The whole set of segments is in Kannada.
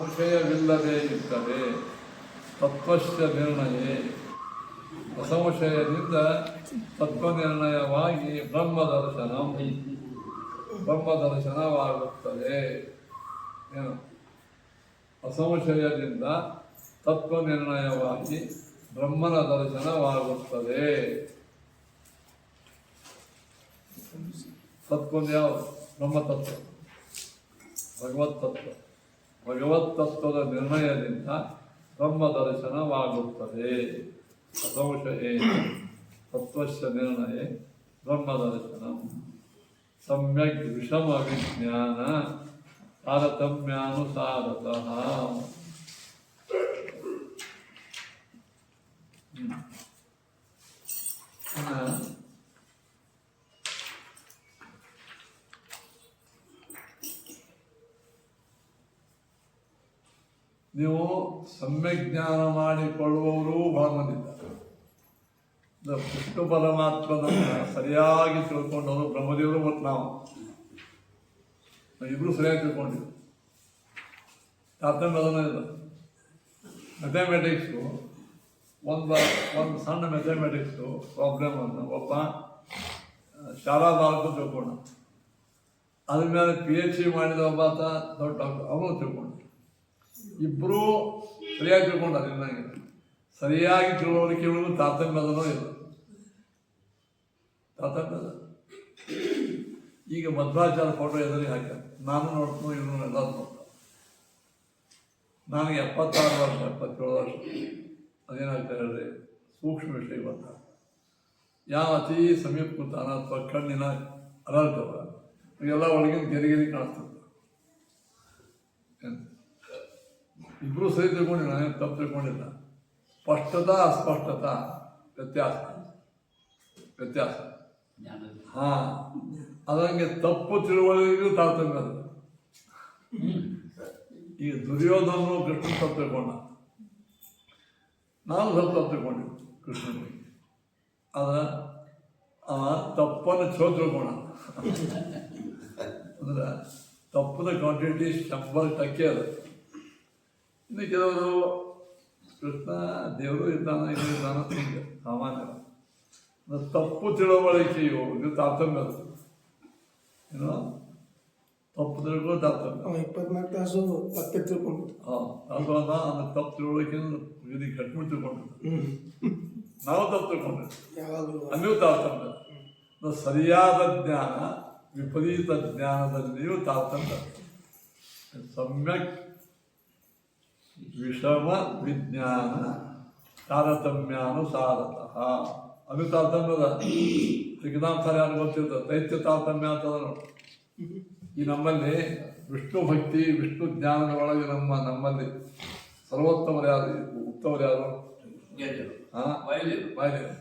ಸಂಶಯವಿಲ್ಲದೆ ಇದ್ದರೆ ತತ್ವಸ್ಯ ನಿರ್ಣಯ ಅಸಂಶಯದಿಂದ ತತ್ವನಿರ್ಣಯವಾಗಿ ಬ್ರಹ್ಮದರ್ಶನವಾಗುತ್ತದೆ. ಏನು ಅಸಂಶಯದಿಂದ ತತ್ವನಿರ್ಣಯವಾಗಿ ಬ್ರಹ್ಮನ ದರ್ಶನವಾಗುತ್ತದೆ. ತತ್ವ ಯಾವುದು? ಬ್ರಹ್ಮತತ್ವ, ಭಗವತ್ತತ್ವದ ನಿರ್ಣಯದಿಂದ ಬ್ರಹ್ಮ ದರ್ಶನವಾಗುತ್ತದೆ. ಅಸಂಶಯೇನ ತತ್ವಸ್ಯ ನಿರ್ಣಯ ಬ್ರಹ್ಮದರ್ಶನ. ಸಮ್ಯಕ್ ವಿಷಮ ವಿಜ್ಞಾನ ತಾರತಮ್ಯಾನುಸಾರತಃ. ನೀವು ಸಮ್ಯಕ್ ಜ್ಞಾನ ಮಾಡಿಕೊಳ್ಳುವವರು ಬಹಳ ಮಂದಿದ್ದಾರೆ. ವಿಷ್ಣು ಪರಮಾತ್ಮನನ್ನು ಸರಿಯಾಗಿ ತಿಳ್ಕೊಂಡವರು ಬ್ರಹ್ಮದೇವರು ಮತ್ತು ನಾವು ಇಬ್ಬರು ಸರಿಯಾಗಿ ತಿಳ್ಕೊಂಡಿದ್ವಿ. ತಾರತಮ್ಯ ಅದನ್ನ ಇಲ್ಲ. ಮೆಥಮೆಟಿಕ್ಸು ಒಂದು ಸಣ್ಣ ಮೆಥಮೆಟಿಕ್ಸು ಪ್ರಾಬ್ಲಮನ್ನು ಒಬ್ಬ ಶಾಲಾ ಬಾಲಕ ತಿಳ್ಕೊಂಡ, ಅದ್ರ ಮೇಲೆ PhD ಮಾಡಿದ ಒಬ್ಬ ದೊಡ್ಡ ಡಾಕ್ಟರ್ ಅವನು ತಿಳ್ಕೊಂಡ. ಇಬ್ಬರೂ ಸರಿಯಾಗಿ ತಿಳ್ಕೊಂಡಾರೆ. ನನಗೆ ಸರಿಯಾಗಿ ತಿಳುವಳಿಕೆ ತಾರತಮ್ಯದನೋ ಇಲ್ಲ. ತಾರತಮ್ಯದ ಈಗ ಮಧ್ವಾಚಾರ ಫೋಟೋ ಎದುರಿಗೆ ಹಾಕ್ಯಾರ. ನಾನು ನೋಡ್ತೀನಿ, ಇವನು ಎಲ್ಲ ನೋಡ್ತಾರೆ. ನನಗೆ 76 ವರ್ಷ 77 ವರ್ಷ. ಅದೇನಾಗ್ತಾ ಹೇಳ್ರಿ, ಸೂಕ್ಷ್ಮ ವಿಷಯ ಬಂದ. ಯಾವ ಅತಿ ಸಮೀಪ ಕೂತಾನ ಅಥವಾ ಕಣ್ಣಿನ ಅರಳ್ತವ ಎಲ್ಲ ಒಳಗಿನ ಗೆರಿಗೆರಿ ಕಾಣಿಸ್ತದೆ. ಇಬ್ಬರು ಸರಿ ತಿಳ್ಕೊಂಡಿಲ್ಲ, ನಾನೇನು ತಪ್ಪು ತಿಳ್ಕೊಂಡಿಲ್ಲ. ಸ್ಪಷ್ಟತಾ ಅಸ್ಪಷ್ಟತಾ ವ್ಯತ್ಯಾಸ. ಅದಂಗೆ ತಪ್ಪು ತಿಳುವಳಿಕೆಗೂ ತಾರತಮ್ಯ ಅದ. ಈಗ ದುರ್ಯೋಧನನು ಕೃಷ್ಣ ತಪ್ಪು ತಿಳ್ಕೊಂಡ, ನಾವು ಸ್ವಲ್ಪ ತಪ್ಪು ತಿಳ್ಕೊಂಡಿದ್ವಿ ಕೃಷ್ಣನಿಗೆ. ಅವ ತಪ್ಪನ್ನು ತಿಳ್ಕೊಂಡ. ಅಂದ್ರೆ ತಪ್ಪದ ಕ್ವಾಂಟಿಟಿ 100% ಅದ. ಇನ್ನು ಕೆಲವರು ಕೃಷ್ಣ ದೇವರು ಇದ್ದಾನ ಇದು ಇದ್ದಾನ ಹಿಂಗೆ ಸಾಮಾನ್ಯ. ತಪ್ಪು ತಿಳುವಳಿಕೆಯು ಇದು ತಾರತಮ್ಯ. ಏನೋ ತಪ್ಪು ತಿಳ್ಕೊ ತಾರತಮ್ಯ. 24 ತಾಸು ತಪ್ಪೆ ತಿಳ್ಕೊಂಡು ಅಂದ್ರೆ ತಪ್ಪು ತಿಳುವಳಿಕೆಯನ್ನು ಇದು ಕಟ್ಬಿಟ್ಟು ತಿಳ್ಕೊಂಡಿದ್ದೆ. ನಾವು ತಪ್ಪು ತಿಳ್ಕೊಂಡಿದ್ದೆ, ಅಲ್ಲಿಯೂ ತಾರತಮ್ಯ. ಸರಿಯಾದ ಜ್ಞಾನ ವಿಪರೀತ ಜ್ಞಾನದಲ್ಲಿಯೂ ತಾರತಮ್ಯ. ಸಮ್ಯಕ್ ವಿಷಮ ವಿಜ್ಞಾನ ತಾರತಮ್ಯಾನುಸಾರತಃ. ಅದು ತಾರತಮ್ಯದ ತ್ರಿಕದಾಂತರ ಯಾರು ಗೊತ್ತಿರ್ತದೆ. ದೈತ್ಯ ತಾರತಮ್ಯ ಅಂತದ ನೋಡಿ. ಈ ನಮ್ಮಲ್ಲಿ ವಿಷ್ಣು ಭಕ್ತಿ ವಿಷ್ಣು ಜ್ಞಾನದ ಒಳಗೆ ನಮ್ಮಲ್ಲಿ ಸರ್ವೋತ್ತಮರು ಯಾರು, ಉತ್ತಮರು ಯಾರು? ವಾಯುದೇವರು.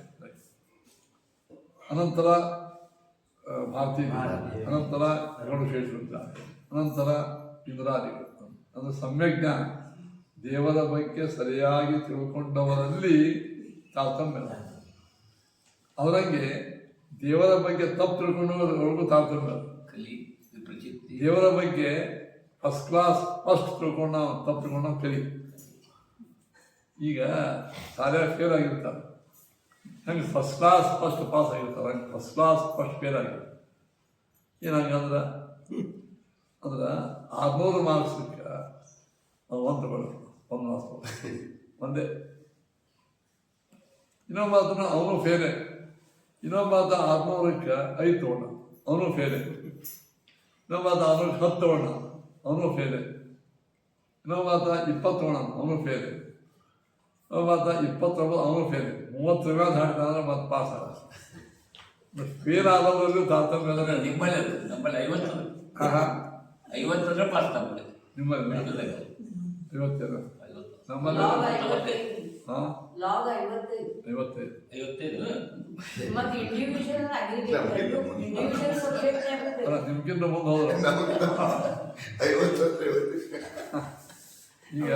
ಅನಂತರ ಭಾರತೀಯ, ಅನಂತರ ಗರುಡಶೇಷರು, ಅನಂತರ ಇಂದ್ರಾದಿಗಳು. ಅದು ಸಮ್ಯಕ್ ಜ್ಞಾನ. ದೇವರ ಬಗ್ಗೆ ಸರಿಯಾಗಿ ತಿಳ್ಕೊಂಡವರಲ್ಲಿ ತಾರತಮ್ಯ. ಅವರಂಗೆ ದೇವರ ಬಗ್ಗೆ ತಪ್ಪು ತಿಳ್ಕೊಂಡವ್ರಿಗೂ ತಾರತಮ್ಯ. ದೇವರ ಬಗ್ಗೆ ಫಸ್ಟ್ ತಿಳ್ಕೊಂಡ ತಪ್ಪು ತಿಳ್ಕೊಂಡ ಕಲಿ. ಈಗ ಶಾಲೆಯಾಗ ಫೇಲ್ ಆಗಿರ್ತಾರೆ, ಹಂಗೆ ಫಸ್ಟ್ ಪಾಸ್ ಆಗಿರ್ತಾರೆ. ಹಂಗೆ ಫಸ್ಟ್ ಫೇಲ್ ಆಗಿರ್ತಾರೆ. ಏನಂಗಂದ್ರೆ 600 ಮಾರ್ಕ್ಸ್ಗೆ ಒಂದು ತಗೊಳ್ಳಿ, ಒಂದು ಮಾರ್ಕ್ಸ್ ಒಂದೇ. ಇನ್ನೊಬ್ಬ ಅವನು ಫೇಲೆ. ಇನ್ನೊಬ್ಬ 600ಕ್ಕೆ 5 ತಗೊಂಡ, ಅವನು ಫೇಲೆ. ಇನ್ನೊಬ್ಬ 600ಕ್ಕೆ 10 ತಗೊಂಡ, ಅವನು ಫೇಲೆ. ಇನ್ನೊಬ್ಬ 20 ತಗೊಂಡ, ಅವನು ಫೇಲೆ. ಇನ್ನೊಬ್ಬ 29, ಅವನು ಫೇಲೆ. 30 ಮೇಲೆ ಹಾಕಿದ್ರೆ ಮತ್ತೆ ಪಾಸ್ ಆಗ. ಫೇಲ್ ಆದವರಲ್ಲೂ ತಾರತಮ್ಯ. ನಿಮ್ಮಲ್ಲಿ 50 ಪಾಸ್ ತಗೊಂಡೆ. ನಿಮ್ಮಲ್ಲಿ 50 ನಮ್ಮಲ್ಲಿ 55. ನಿಮ್ಗಿಂತ ಮುಂದೆ ಹೋದ್ರು. ಈಗ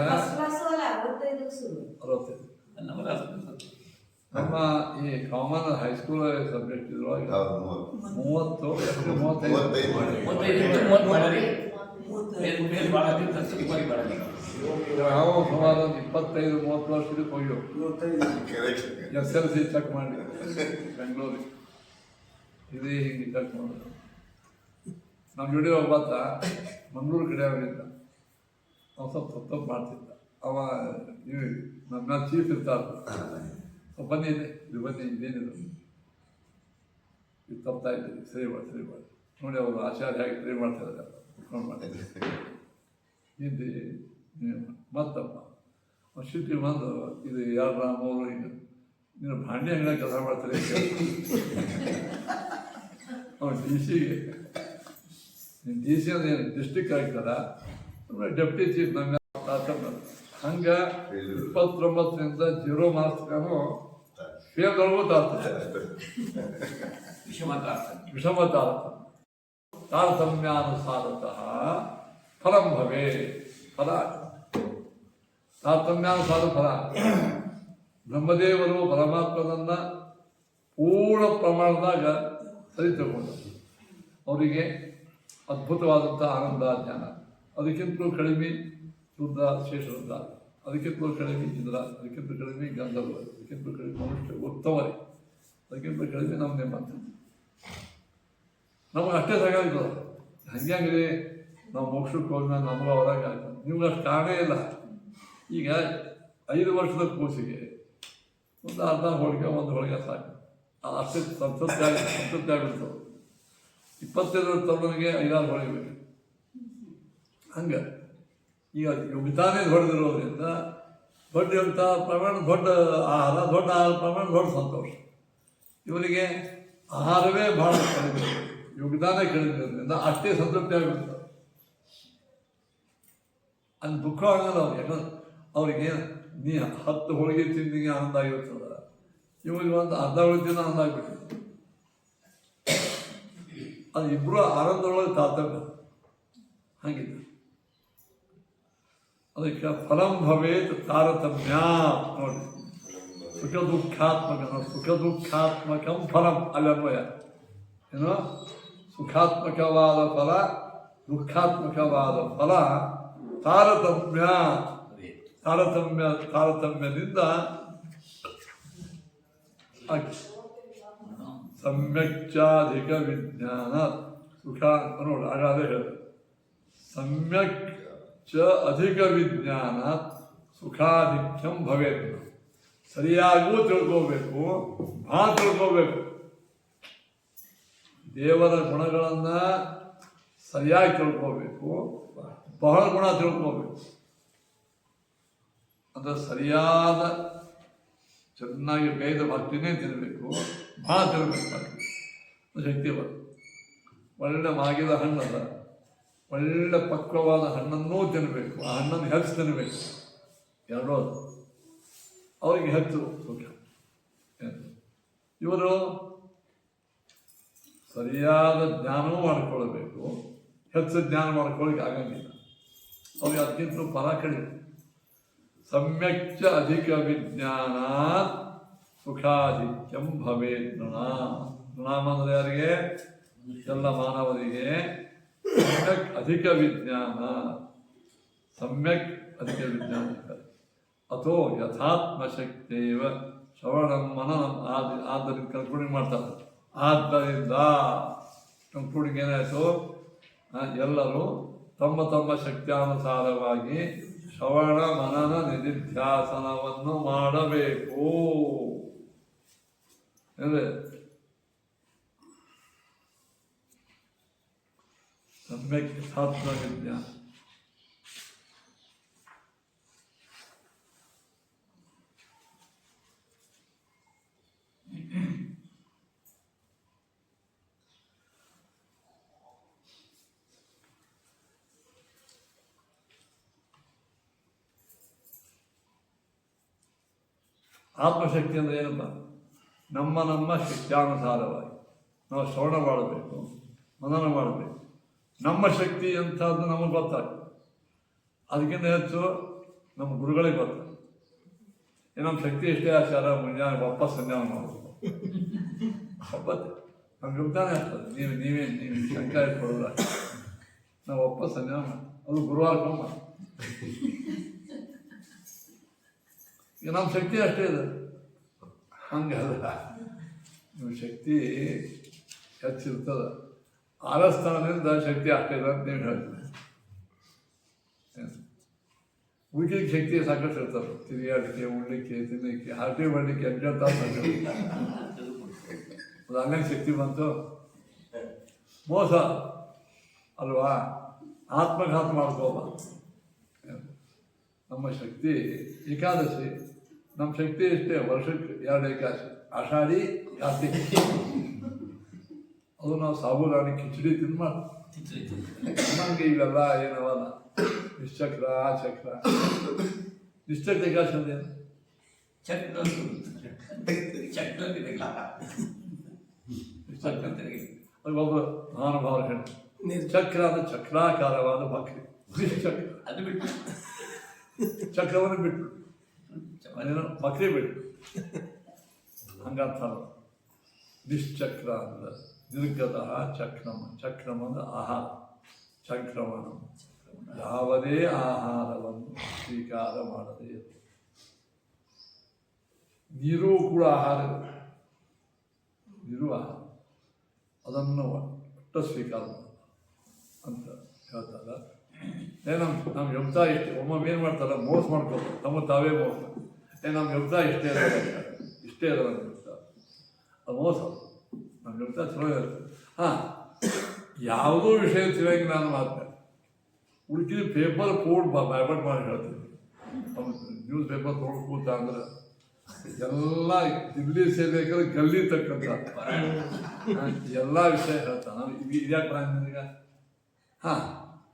65 ನಮ್ಮ ಈ ಕಾಮನ್ ಹೈಸ್ಕೂಲ್ ಸಬ್ಜೆಕ್ಟ್ ಇದ್ರೊಳಗೆ 30 35 ಯಾವ ಸುಮಾರು ಒಂದು 25-30 ವರ್ಷದಕ್ಕೆ ಹೋಗ್ಯೋ SLC ಚೆಕ್ ಮಾಡಿ ಬೆಂಗಳೂರಿಗೆ ಇದೇ ಹಿಂಗೆ ಚೆಕ್ ಮಾಡೋದು. ನಮ್ಮ ಜೋಡಿ ಒಬ್ಬತ್ತ ಮಂಗಳೂರು ಕಡೆ ಅವರಿದ್ದ, ಅವ್ನು ಸ್ವಲ್ಪ ತಪ್ಪು ಮಾಡ್ತಿದ್ದ. ಅವ ಇವು ನಮ್ಮ ಚೀಫ್ ಇರ್ತಾರ, ಬನ್ನಿ ಇದು ಬನ್ನಿ ಇದೇನಿದು ಇದು ತಪ್ತಾ ಇದ್ದೀರಿ, ಸರಿ ಮಾಡಿ ನೋಡಿ ಅವರು ಆಚಾರ್ಯ ಹೇಗೆ ಸರಿ ಮಾಡ್ತಿದ್ದಾರೆ ಕುತ್ಕೊಂಡು ಮಾಡ್ತಿದ್ದಾರೆ ಹಿಂದಿ ಮತ್ತಪ್ಪ ಶಿಟ್ಟಿ ಬಂದು ಇದು 2-3 ಹಿಂಗೆ ನೀನು ಭಾಂಡಿ ಅಂಗಡಿಯಾಗ ಕೆಲಸ ಮಾಡ್ತಾರೆ ಅವ್ನು DC-ಗೆ DC ಅಂದ್ರೆ ಏನು ಡಿಸ್ಟ್ರಿಕ್ಟ್ ಆಗ್ತಾರ ಡೆಪ್ಟಿ ಚೀಫ್ ನಮ್ಮ ಹಂಗೆ 29ರಿಂದ 0 ಮಾರ್ಕ್ಸ್ಗಾನು ಫೇಲ್ದೊಳಗೂ ತಾಳ್ತಾರೆ ವಿಷಮ ತಾರತಮ್ಯಾನುಸಾರತಃ ಫಲಂ ಭವೇ ಫಲ ತಾರತಮ್ಯಾನುಸಾರ ಫಲ. ಬ್ರಹ್ಮದೇವರು ಪರಮಾತ್ಮನನ್ನ ಪೂರ್ಣ ಪ್ರಮಾಣದಾಗ ಸರಿ ತಗೊಂಡು ಅವರಿಗೆ ಅದ್ಭುತವಾದಂಥ ಆನಂದ ಜ್ಞಾನ, ಅದಕ್ಕಿಂತಲೂ ಕಡಿಮೆ ರುದ್ರ ಶೇಷರುದ್ರ, ಅದಕ್ಕಿಂತಲೂ ಕಡಿಮೆ ಇಂದ್ರ, ಅದಕ್ಕಿಂತ ಕಡಿಮೆ ಗಂಧರ್ವ, ಅದಕ್ಕಿಂತ ಕಡಿಮೆ ಮನುಷ್ಯ ಉತ್ತಮರೇ, ಅದಕ್ಕಿಂತ ಕಡಿಮೆ ನಮ್ಮದೇ ಮಾತು. ನಮಗೆ ಅಷ್ಟೇ ಸಾಕಾಗ್ತದೆ. ಹಂಗ್ಯಾಂಗ್ರಿ ನಾವು ಮೋಕ್ಷಕ್ಕೆ ಹೋದ್ಮೇಲೆ ನಮಗೂ ಹೊರಗೆ ಆಗ್ತದೆ. ನಿಮ್ಗೆ ಅಷ್ಟು ಕಾರಣೇ ಇಲ್ಲ. ಈಗ 5 ವರ್ಷದ ಕೂಸಿಗೆ ಒಂದು ಅರ್ಧ ಹೋಳಿಗೆ 1 ಹೋಳಿಗೆ ಸಾಕು, ಅಷ್ಟೇ ಸಂತೃಪ್ತಿ ಆಗಿಬಿಡ್ತವೆ. 25 ತರುಣನಿಗೆ 5-6 ಹೋಳಿಗೆ ಬೇಕು. ಹಂಗೆ ಈಗ ಯುಗತಾನೇ ದೊಡ್ಡದಿರೋದ್ರಿಂದ ದೊಡ್ಡ ಯುಗತ ಪ್ರಮಾಣ ದೊಡ್ಡ ಆಹಾರ, ದೊಡ್ಡ ಆಹಾರ ಪ್ರಮಾಣ ದೊಡ್ಡ ಸಂತೋಷ. ಇವರಿಗೆ ಆಹಾರವೇ ಭಾಳ ಕಡಿಮೆ, ಯೋಗದಾನ ಕಡಿಮೆ ಇರೋದ್ರಿಂದ ಅಷ್ಟೇ ಸಂತೃಪ್ತಿ ಆಗಿಬಿಡ್ತಾರೆ. ಅಲ್ಲಿ ದುಃಖ ಆಗಲ್ಲ ಅವ್ರಿಗೆ. ಯಾಕಂದ್ರೆ ಅವ್ರಿಗೆ ನೀ 10 ಹೋಳಿಗೆ ತಿಂದಿಗೆ ಆನಂದ ಆಗಿರ್ತದ, ಇವಾಗ ಒಂದು ಅರ್ಧ ಹೋಳಿಗೆ ತಿನ್ನೋ ಆನಂದ ಆಗಿಬಿಟ್ಟಿದೆ. ಅದು ಇಬ್ಬರು ಆನಂದದೊಳಗೆ ತಾತಮ್ಯ ಹಂಗಿದೆ. ಅದಕ್ಕೆ ಫಲಂ ಭವೇತ್ ತಾರತಮ್ಯ ನೋಡಿ. ಸುಖ ದುಃಖಾತ್ಮಕಂ ಫಲಂ ಅಲ್ಲನ್ವಯ ಏನೋ ಸುಖಾತ್ಮಕವಾದ ಫಲ, ದುಃಖಾತ್ಮಕವಾದ ಫಲ ತಾರತಮ್ಯದಿಂದ ಸಮ್ಯಕ್ಚಾಧಿಕ ವಿಜ್ಞಾನ ಸುಖ ನೋಡಿ. ಹಾಗಾದ್ರೆ ಹೇಳಿದೆ ಸಮ್ಯಕ್ ಚ ಅಧಿಕ ವಿಜ್ಞಾನ ಸುಖಾಧಿಕ್ಯಂ ಭವೇತ್. ಸರಿಯಾಗೂ ತಿಳ್ಕೋಬೇಕು, ಭಾಳ ತಿಳ್ಕೋಬೇಕು. ದೇವರ ಗುಣಗಳನ್ನು ಸರಿಯಾಗಿ ತಿಳ್ಕೋಬೇಕು, ಬಹಳ ಗುಣ ತಿಳ್ಕೋಬೇಕು. ಅಂದರೆ ಸರಿಯಾದ ಚೆನ್ನಾಗಿ ಬೇಯ್ದ ಭಕ್ತಿನೇ ತಿನ್ನಬೇಕು, ಭಾಳ ತಿಳ್ಬೇಕು. ಶಕ್ತಿ ಬರ್ತದೆ. ಒಳ್ಳೆ ಮಾಗಿದ ಹಣ್ಣದ, ಒಳ್ಳೆ ಪಕ್ವವಾದ ಹಣ್ಣನ್ನೂ ತಿನ್ನಬೇಕು, ಆ ಹಣ್ಣನ್ನು ಹೆಚ್ಚು ತಿನ್ನಬೇಕು. ಎರಡೂ ಅವರಿಗೆ ಹೆಚ್ಚು ಸುಖ. ಇವರು ಸರಿಯಾದ ಜ್ಞಾನವೂ ಮಾಡ್ಕೊಳ್ಬೇಕು, ಹೆಚ್ಚು ಜ್ಞಾನ ಮಾಡ್ಕೊಳ್ಳಿಕ್ಕೆ ಆಗಂಗಿಲ್ಲ. ಅವ್ರಿಗೆ ಅದಕ್ಕಿಂತ ಫಲ ಕಡಿಮೆ. ಸಮ್ಯಕ್ಚ ಅಧಿಕ ವಿಜ್ಞಾನ ಸುಖಾಧಿಕ್ಯಂ ಭವೇತ್ ನೃಣ. ನೃಣಾಮ ಅಂದರೆ ಯಾರಿಗೆ? ಎಲ್ಲ ಮಾನವರಿಗೆ. ಸಮ್ಯಕ್ ಅಧಿಕ ವಿಜ್ಞಾನ, ಸಮ್ಯಕ್ ಅಧಿಕ ವಿಜ್ಞಾನ. ಅಥೋ ಯಥಾತ್ಮಶಕ್ತಿಯವ ಶ್ರವಣಂ ಮನನಂ ಆದ್ದರಿಂದ ಕನ್ಕ್ಲೂಡಿಂಗ್ ಮಾಡ್ತಾರೆ. ಆದ್ದರಿಂದ ಕನ್ಕ್ಲೂಡಿಂಗ್ ಏನಾಯಿತು? ಎಲ್ಲರೂ ತಮ್ಮ ತಮ್ಮ ಶಕ್ತಿಯಾನುಸಾರವಾಗಿ ಶ್ರವಣ ಮನನ ನಿಧಿಧ್ಯಾಸನವನ್ನು ಮಾಡಬೇಕು. ಅಂದರೆ ಸಮ್ಯಕ್ ಯಥಾತ್ಮ ವಿಜ್ಞಾನ. ಆತ್ಮಶಕ್ತಿ ಅಂದರೆ ಏನಪ್ಪ? ನಮ್ಮ ಶಕ್ತಿಯಾನುಸಾರವಾಗಿ ನಾವು ಶ್ರವಣ ಮಾಡಬೇಕು, ಮನನ ಮಾಡಬೇಕು. ನಮ್ಮ ಶಕ್ತಿ ಎಂಥದ್ದು ನಮಗೆ ಗೊತ್ತಾಗ್ತದೆ. ಅದಕ್ಕಿಂತ ಹೆಚ್ಚು ನಮ್ಮ ಗುರುಗಳಿಗೆ ಗೊತ್ತಾಗ್ತದೆ. ನಮ್ಮ ಶಕ್ತಿ ಎಷ್ಟೇ ಆಚಾರ ಮುಂಜಾನೆ ವಾಪಸ್ ಸಂಧ್ಯಾನ ಮಾಡಬೇಕು, ಒಪ್ಪತ್ತೆ ನಮ್ಗೆ ಯೋಗ್ತಾನೆ ಆಗ್ತದೆ. ನೀವೇ ಶಂಕ ಇಟ್ಕೊಳ್ಳೋದ ನಾವು ವಾಪಸ್ ಸಂಧ್ಯಾನ ಮಾಡಿ, ಅದು ಗುರುವಾರಕ್ಕೊಮ್ಮ ಈಗ ನಮ್ಮ ಶಕ್ತಿ ಅಷ್ಟೇ ಇದೆ. ಹಂಗಲ್ಲ, ನಿಮ್ಮ ಶಕ್ತಿ ಹೆಚ್ಚಿರ್ತದೆ. ಆರಸ್ಥಾನದಿಂದ ಶಕ್ತಿ ಅಷ್ಟೇ ಇದೆ ಅಂತ ನೀವು ಹೇಳ್ತೀವಿ. ಉಳಿಕೆ ಶಕ್ತಿ ಸಾಕಷ್ಟು ಇರ್ತದೆ. ತಿರುಗಾಡಲಿಕ್ಕೆ, ಉಳ್ಳಿಕ್ಕೆ, ತಿನ್ನಲಿಕ್ಕೆ, ಹರಟೆ ಮಾಡಲಿಕ್ಕೆ ಎಂಟು ಅದು ಹಂಗಂಗೆ ಶಕ್ತಿ ಬಂತು. ಮೋಸ ಅಲ್ವಾ? ಆತ್ಮಘಾತ ಮಾಡ್ಕೋಬ. ನಮ್ಮ ಶಕ್ತಿ ಏಕಾದಶಿ, ನಮ್ಮ ಶಕ್ತಿ ಇಷ್ಟೇ. ವರ್ಷಕ್ಕೆ 2 ಏಕಾದಶಿ, ಆಷಾಢಿ, ಕಾರ್ತಿಕ. ಅದು ನಾವು ಸಾಬೂರಾಣಿ ಕಿಚಡಿ ತಿನ್ಮಾಡ ನಮಗೆ ಇವೆಲ್ಲ ಏನವಲ್ಲ. ನಿಶ್ಚಕ್ರ, ಚಕ್ರ, ನಿಶ್ಚಕ್ರ ಏಕಾದಶಿ ಅಂದೇನು? ಒಬ್ಬರು ಮಹಾನುಭಾವರು ಹೇಳಿ, ಚಕ್ರ ಅಂದ್ರೆ ಚಕ್ರಾಕಾರವಾದ ಭಕ್ತಿ. ನಿಶ್ಚಕ್ರ ಅದು ಬಿಟ್ಟು ಚಕ್ರವನ್ನು ಬಿಟ್ಟು ಅದೇನೋ ಭಕ್ತಿ ಬಿಟ್ಟು ಹಂಗಂತ ನಿಶ್ಚಕ್ರ ಅಂದ್ರೆ ನಿರ್ಗತ ಚಕ್ರಮ. ಚಕ್ರಮ ಅಂದ್ರೆ ಆಹಾರ. ಚಕ್ರಮಣ ಯಾವುದೇ ಆಹಾರವನ್ನು ಸ್ವೀಕಾರ ಮಾಡದೇ. ನೀರು ಕೂಡ ಆಹಾರ, ನೀರು ಆಹಾರ, ಅದನ್ನು ಒಟ್ಟ ಸ್ವೀಕಾರ ಮಾಡ ಅಂತ ಹೇಳ್ತಾರೆ. ನಮ್ಮ ಯೋಗ್ತ ಇಷ್ಟೇ. ಒಮ್ಮೊಮ್ಮೆ ಏನು ಮಾಡ್ತಾರೆ, ಮೋಸ ಮಾಡ್ಕೋತಾರೆ, ತಮ್ಮ ತಾವೇ ಮೋಸ. ನಮ್ಮ ಯೋಗ್ತ ಇಷ್ಟೇ ಅದ, ಇಷ್ಟೇ ಅದ ನಮ್ಮ ಯೋಗ್ತ. ಅದು ಮೋಸ. ನಮ್ಮ ಯೋಗ್ತ ಚಲೋ ಇರುತ್ತೆ. ಹಾಂ, ಯಾವುದೋ ವಿಷಯ ತಿಳಿಯಂಗೆ ನಾನು ಮಾತನಾಡಿ ಉಳ್ಕಿದ ಪೇಪರ್ ಕೋಡ್ ಬ್ಯಾಬಟ್ ಮಾಡಿ ಹೇಳ್ತೀನಿ. ನ್ಯೂಸ್ ಪೇಪರ್ ತೊಗೊಂಡು ಕೂತ ಅಂದ್ರೆ ಎಲ್ಲ ದಿಲ್ಲಿ ಸೇರ್ಬೇಕಾದ್ರೆ ಗಲ್ಲಿ ತಕ್ಕಂಥ ಎಲ್ಲ ವಿಷಯ ಹೇಳ್ತಾನೆ. ನಾನು ಇದ್ಯಾಕೆ ನನಗೆ ಹಾಂ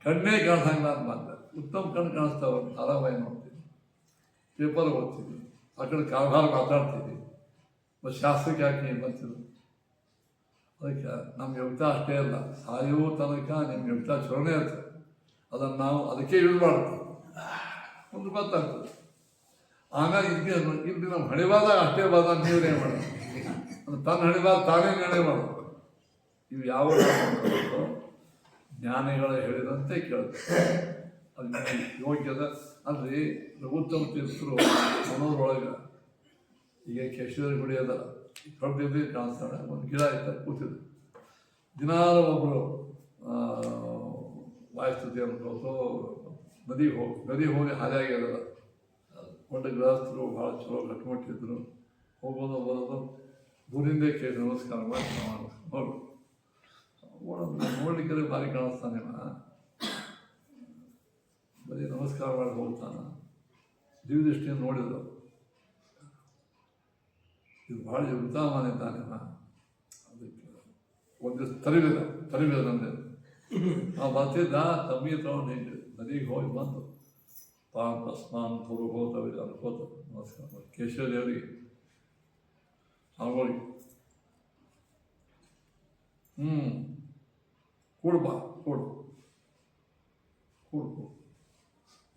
ಕಣ್ಣೇ ಕಾಣಿಸಂಗಿಲ್ಲ ಅಂತ ಮಾತಾಡ. ಉತ್ತಮ ಕಣ್ಣು ಕಾಣಿಸ್ತಾವ, ಧಾರಾವಾಹಿ ನೋಡ್ತೀನಿ, ಪೇಪರ್ ಓದ್ತೀನಿ, ಆ ಕಡೆ ಕಾರವಾರ ಮಾತಾಡ್ತೀನಿ. ಮತ್ತು ಶಾಸ್ತ್ರಕ್ಕೆ ಯಾಕೆ ಬಂತಿದ್ರು. ಅದಕ್ಕೆ ನಮ್ಮ ಯೋಗ್ತ ಅಷ್ಟೇ ಅಲ್ಲ, ಸಾಯೋ ತನಕ ನಿಮ್ಮ ಯೋಗ್ತ ಚಲೋನೇ ಇರ್ತದೆ. ಅದನ್ನು ನಾವು ಅದಕ್ಕೆ ಯೂಸ್ ಮಾಡ್ತೀವಿ. ಒಂದು ಗೊತ್ತಾಗ್ತದೆ. ಆಮೇಲೆ ಇಲ್ಲಿ ನಮ್ಮ ಹಣಿವಾದ ಅಷ್ಟೇ ಬಾದ ನೀವೇ ಮಾಡೋದು. ತನ್ನ ಹಣಿವಾದ ತಾನೇ ನಿರ್ಣಯ ಮಾಡೋದು. ಇವು ಯಾವ ಜ್ಞಾನಿಗಳು ಹೇಳಿದಂತೆ ಕೇಳ್ತಾರೆ. ಅದು ಯೋಗ್ಯದ ಅಲ್ರಿ. ರಘುತ್ತಮ ತೀರ್ಥರು ಮನೋದ್ರೊಳಗೆ ಈಗ ಕೇಶವರ ಗುಡಿ ಅದಲ್ಲ, ಹೊರಟಿದ್ದು ಕಾಣಿಸ್ತಾಳೆ. ಒಂದು ಗಿಡ ಇರ್ತಾರೆ, ಕೂತಿದ್ರು. ದಿನಾಲು ಒಬ್ಬರು ವಾಯುಸ್ತುತಿ ಅನ್ಕೋತು ನದಿ ಹೋಗಿ ಹಾದಿಯಾಗ್ಯದಲ್ಲ. ಒಳ್ಳೆ ಗೃಹಸ್ಥರು ಭಾಳ ಚಲೋ ಗಟ್ಟಿಮಟ್ಟಿದ್ರು. ಹೋಗೋದು ಬರೋದು ಊರಿಂದೇ ಕೇಳಿ ನಮಸ್ಕಾರ ಮಾಡಿ ನೋಡ್ಲಿಕ್ಕೆ ಭಾರಿ ಕಾಣಿಸ್ತಾನೆ. ಬರೀ ನಮಸ್ಕಾರ ಮಾಡಿ ಹೋಗ್ತಾನೆ. ದಿವ್ಯದೃಷ್ಟಿಯನ್ನು ನೋಡಿದ್ರು. ಇದು ಭಾಳ ಉತ್ತಮನೇ ತಾನೆ. ಅದಕ್ಕೆ ಒಂದು ದಿವಸ ತರಿಬೇದ ನಂದೆ ನಾವು ಬರ್ತಿದ್ದ ತಮ್ಮಿ ತಗೊಂಡು ಹಿಂಗೆ ನದಿಗೆ ಹೋಗಿ ಬಂದು ಪಾನ್ ತಸ್ಮಾನ್ ಪುರು ಹೋತವೆ ಅನ್ಕೋತ ನಮಸ್ಕಾರ ಮಾಡಿ ಕೇಶವ ದೇವರಿಗೆ ಅವ್ರಿಗೆ ಕೂಡ್ಬಾ ಕೂಡು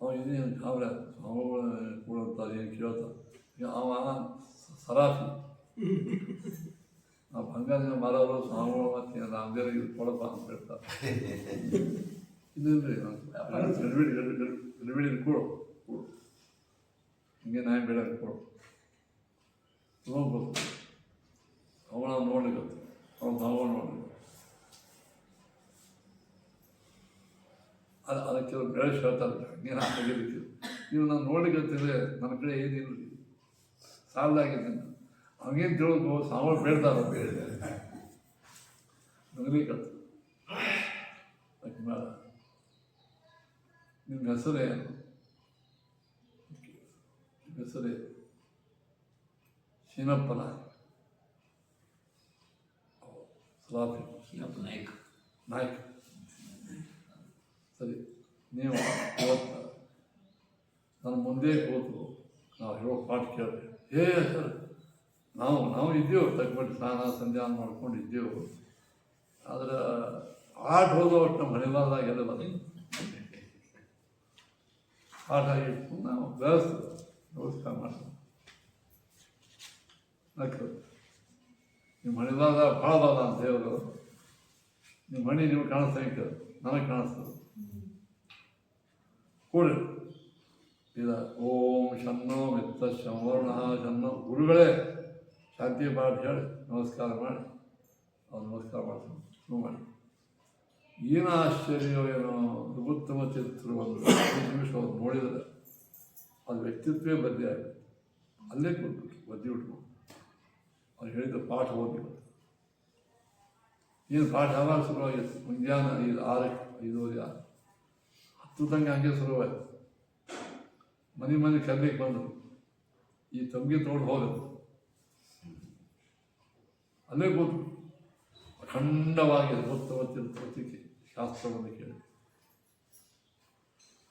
ಅವ ಇದೇನು ಗಾಬರಿ ಆಯ್ತು. ಅವುಗಳ ಕೂಡಂತಾರೆ, ಏನು ಕೇಳ್ತಾರೆ. ಅವ ಸರಾಫಿ. ಆ ಬಂಗಾರ ಮಾರೋರು ಸ್ವಾಮಿಗಳು ಮತ್ತೆ ರಾಮದೇವರಿಗೆ ಕೊಡಪ್ಪ ಅಂತ ಹೇಳ್ತಾರೆ. ಇದಿಲ್ರಿ ಗಡಿಬಿಡಿ ಕೊಡು ಹಿಂಗೆ ನಾಯಿ ಬೇಡ ಕೊಡು ನೋಡ್ಬೋದು. ಅವನ ನೋಡ್ಲಿಕ್ಕೆ ಅವನ ಸಾವು ನೋಡ್ಲಿಕ್ಕೆ ಅದಕ್ಕೆ ಬೆಳೆಸಿ ಹೇಳ್ತಾರೆ. ಹಂಗೇನು ತೆಗಿಲಿಕ್ಕೆ ನೀವು ನಾನು ನೋಡ್ಲಿಕ್ಕೆ ನನ್ನ ಕಡೆ ಏನಿಲ್ಲ, ಸಾಲದಾಗಿದ್ದೀನಿ. ಹಂಗೇನು ತಿಳ್ಕೊ ಸಾವು ಬೇಡ್ತಾರ ಬೇಡ ನಗಲಿಕ್ಕತ್ತು. ಅದಕ್ಕೆ ಮೇಡ ನಿಮ್ಮ ಹೆಸರೇನು? ನಿಮ್ಮ ಹೆಸರೇ ಶೀನಪ್ಪ ಸಲಾಫಿ ನಾಯ್ಕ. ಸರಿ, ನೀವು ಇವತ್ತು ನನ್ನ ಮುಂದೆ ಕೂತು ನಾವು ಹೇಳೋ ಪಾಠ ಕೇಳಿದೆ. ಸರ್ ನಾವು ಇದ್ದೇವೆ, ತಗ್ಬಿಟ್ಟು ಸ್ನಾನ ಸಂಧ್ಯಾನ ಮಾಡ್ಕೊಂಡು ಇದ್ದೇವೆ. ಆದ್ರೆ ಆಟ ಹೋದವಷ್ಟು ನಮ್ಮ ಮನೆವಾದಾಗೆಲ್ಲ ಬಂದ ಆಟ ಆಗಿಟ್ಟು ನಾವು ಬೆಳೆಸ್ತೇವೆ. ನಮಸ್ಕಾರ ಮಾಡ್ತೇವೆ. ನಿಮ್ಮ ಮನೆವಾದ ಭಾಳ ಬಾದ ಅಂತ ಹೇಳಿದ್ರು. ನಿಮ್ಮ ಮನೆ ನೀವು ಕಾಣಿಸ್ತಾ ನನಗೆ ಕಾಣಿಸ್ತದೆ. ಕೂಡಿ ಸೀದಾ ಓಂ ಶನ್ನೋ ಮಿತ್ತ ಶಂವರ್ಣ ಶನ್ನೋ ಗುರುಗಳೇ ಶಾಂತಿ ಪಾಠ ಹೇಳಿ ನಮಸ್ಕಾರ ಮಾಡಿ ಅವ್ರು ನಮಸ್ಕಾರ ಮಾಡ್ತಾರೆ ಶುರು ಮಾಡಿ. ಏನು ಆಶ್ಚರ್ಯ ಏನೋ ಉತ್ತಮ ಚಿತ್ರ ಒಂದು 5 ನಿಮಿಷ ಅವ್ರು ನೋಡಿದರೆ ಅದು ವ್ಯಕ್ತಿತ್ವೇ ಬದ್ಲಿ ಆಗುತ್ತೆ. ಅಲ್ಲೇ ಕೂತ್ಬಿಟ್ಟು ಬದ್ದಿ ಉಟ್ಕೊಂಡು ಅವ್ರು ಹೇಳಿದ ಪಾಠ ಓದಿ. ಏನು ಪಾಠ ಯಾವಾಗ ಶುರುವಾಗಿತ್ತು? ಮುಂಜಾನೆ 5:06 5:06 10 ತನಕ ಹಂಗೆ ಶುರುವಾಯಿತು. ಮನೆ ಕರ್ಲಿಕ್ಕೆ ಬಂದರು. ಈ ತಮ್ಗೆ ತೋಡು ಹೋದರು. ಅಲ್ಲೇ ಕೂತು ಅಖಂಡವಾಗಿ ಉತ್ತಮಕ್ಕೆ ಶಾಸ್ತ್ರವನ್ನು ಕೇಳಿ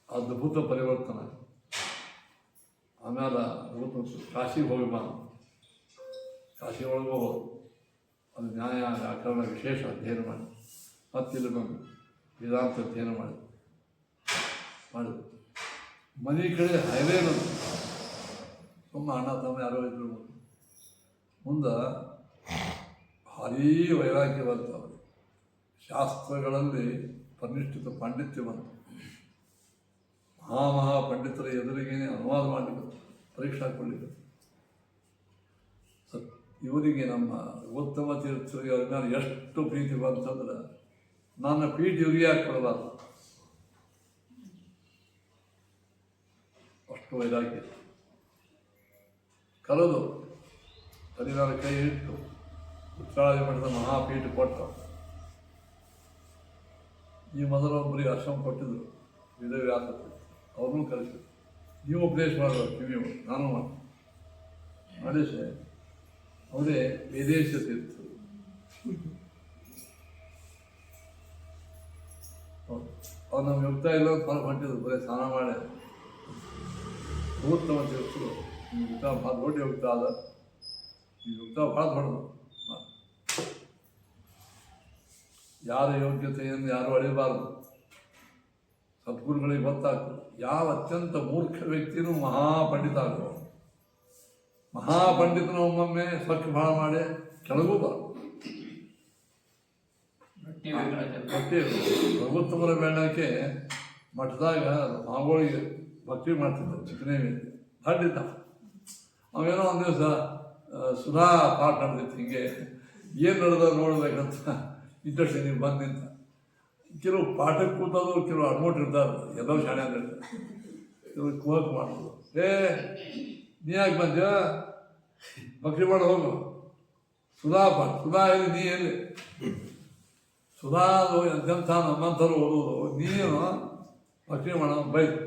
ಅದ್ಭುತ ಪರಿವರ್ತನೆ. ಆಮೇಲೆ ಕಾಶಿಗೆ ಹೋಗಿ ಬಂದು ಕಾಶಿ ಒಳಗೆ ಹೋಗೋದು, ಅದು ನ್ಯಾಯ ವ್ಯಾಕರಣ ವಿಶೇಷ ಅಧ್ಯಯನ ಮಾಡಿ ಮತ್ತಿಲ್ಲಿ ಬಂದು ವೇದಾಂತ ಅಧ್ಯಯನ ಮಾಡಿದ್ರು. ಮನೆ ಕಡೆ ಹೈವೇನು ತುಂಬ ಅಣ್ಣ ತಮ್ಮ ಯಾರೋ ಇದ್ರು. ಮುಂದೆ ಭಾರೀ ವೈರಾಗ್ಯ ಬಂತು ಅವರು. ಶಾಸ್ತ್ರಗಳಲ್ಲಿ ಪರಿನಿಷ್ಠಿತ ಪಾಂಡಿತ್ಯ ಬಂತು. ಮಹಾ ಪಂಡಿತರ ಎದುರಿಗೇನೆ ಅನುವಾದ ಮಾಡಲಿಕ್ಕೆ ಪರೀಕ್ಷೆ ಹಾಕ್ಕೊಳ್ಳಿಕ್ಕೆ ಇವರಿಗೆ ನಮ್ಮ ಉತ್ತಮ ತೀರ್ಥರಿಗೆ ಅವ್ರ ಮೇಲೆ ಎಷ್ಟು ಪ್ರೀತಿ ಬಂತಂದ್ರೆ ನನ್ನ ಪೀಠ ಇವರಿಗೆ ಹಾಕ್ಕೊಡಬಾರ್ದು, ಅಷ್ಟು ವೈರಾಗ್ಯ. ಕರೆದು ತಲೆನಾರ ಕೈ ಇಟ್ಟು ಉತ್ರಾಳಿ ಮಠದ ಮಹಾಪೀಠ ಕೊಟ್ಟು ಈ ಮೊದಲೊಬ್ಬರಿಗೆ ಆಶ್ರಮ ಕೊಟ್ಟಿದ್ರು ವಿಧವ್ಯಾಸ, ಅವ್ರನ್ನೂ ಕರೆಸಿದ್ರು. ನೀವು ಉಪದೇಶ ಮಾಡೋದು ಕಿವಿಯು, ನಾನು ಮಾಡಿಸಿ ಅವರೇ ವಿದೇಶ ತೀರ್ಥರು. ಅವ್ರು ನಮ್ಗೆ ಹೋಗ್ತಾ ಇಲ್ಲ ಅಂತ ಹೊರಗೆ ಹೊಂಟಿದ್ರು. ಬರೀ ಸ್ನಾನ ಮಾಡಿ ಉತ್ತಮ ತೀರ್ಥರು. ಈ ಯುಕ್ತ ಭಾಳ ದೊಡ್ಡ ಯುಕ್ತ ಅದ, ಈ ಯುಕ್ತ ಭಾಳ ದೊಡ್ಡದು. ಯಾರ ಯೋಗ್ಯತೆಯನ್ನು ಯಾರು ಅಳಿಬಾರ್ದು. ಸದ್ಗುರುಗಳಿಗೆ ಗೊತ್ತಾಗ್ತದೆ. ಯಾವ ಅತ್ಯಂತ ಮೂರ್ಖ ವ್ಯಕ್ತಿನೂ ಮಹಾಪಂಡಿತ ಆಗುವ. ಮಹಾಪಂಡಿತನ ಒಮ್ಮೊಮ್ಮೆ ಸ್ವಚ್ಛ ಭಾಳ ಮಾಡಿ ಕೆಳಗೂ ಬಾರ್ದು. ರಘುತ್ತಮರ ಬೆಳ್ಳಕ್ಕೆ ಮಠದಾಗ ಮಾಗೋಳಿಗೆ ಭಕ್ತಿ ಮಾಡ್ತಿದ್ದ ಚಿಕ್ಕನೇ ಮೇಲೆ ಹಡ್ಡಿದ್ದ. ಅವೇನೋ ಒಂದು ದಿವಸ ಸುಧಾ ಪಾಠ ನಡೆದಿತ್ತು. ಹಿಂಗೆ ಏನು ನಡೆದ ನೋಡ್ಬೇಕಂತ ಇಂಟ್ರೆಸ್ಟ್ ನೀವು ಬಂದು ನಿಂತ. ಕೆಲವು ಪಾಠಕ್ಕೆ ಕೂತೋದು, ಕೆಲವು ಅಡ್ಮೋಟ್ ಇರ್ತಾರೆ, ಎಲ್ಲೋ ಶಾಣೆ ಅಂದ್ರೆ ಕೆಲವು ಕುಹಕ್ ಮಾಡೋದು. ನೀ ಯಾಕೆ ಬಂದ್ಯ? ಭಕ್ತಿ ಮಾಡಿ ಹೋಗು. ಸುಧಾ ಪಾಠ, ಸುಧಾ ಎಲ್ಲಿ, ನೀ ಎಲ್ಲಿ? ಸುಧಾ ಎಂತೆಂಥ ನಮ್ಮಂಥವ್ರು ಓದೋದು, ನೀನು ಭಕ್ತಿ ಮಾಡೋ ಬೈದು.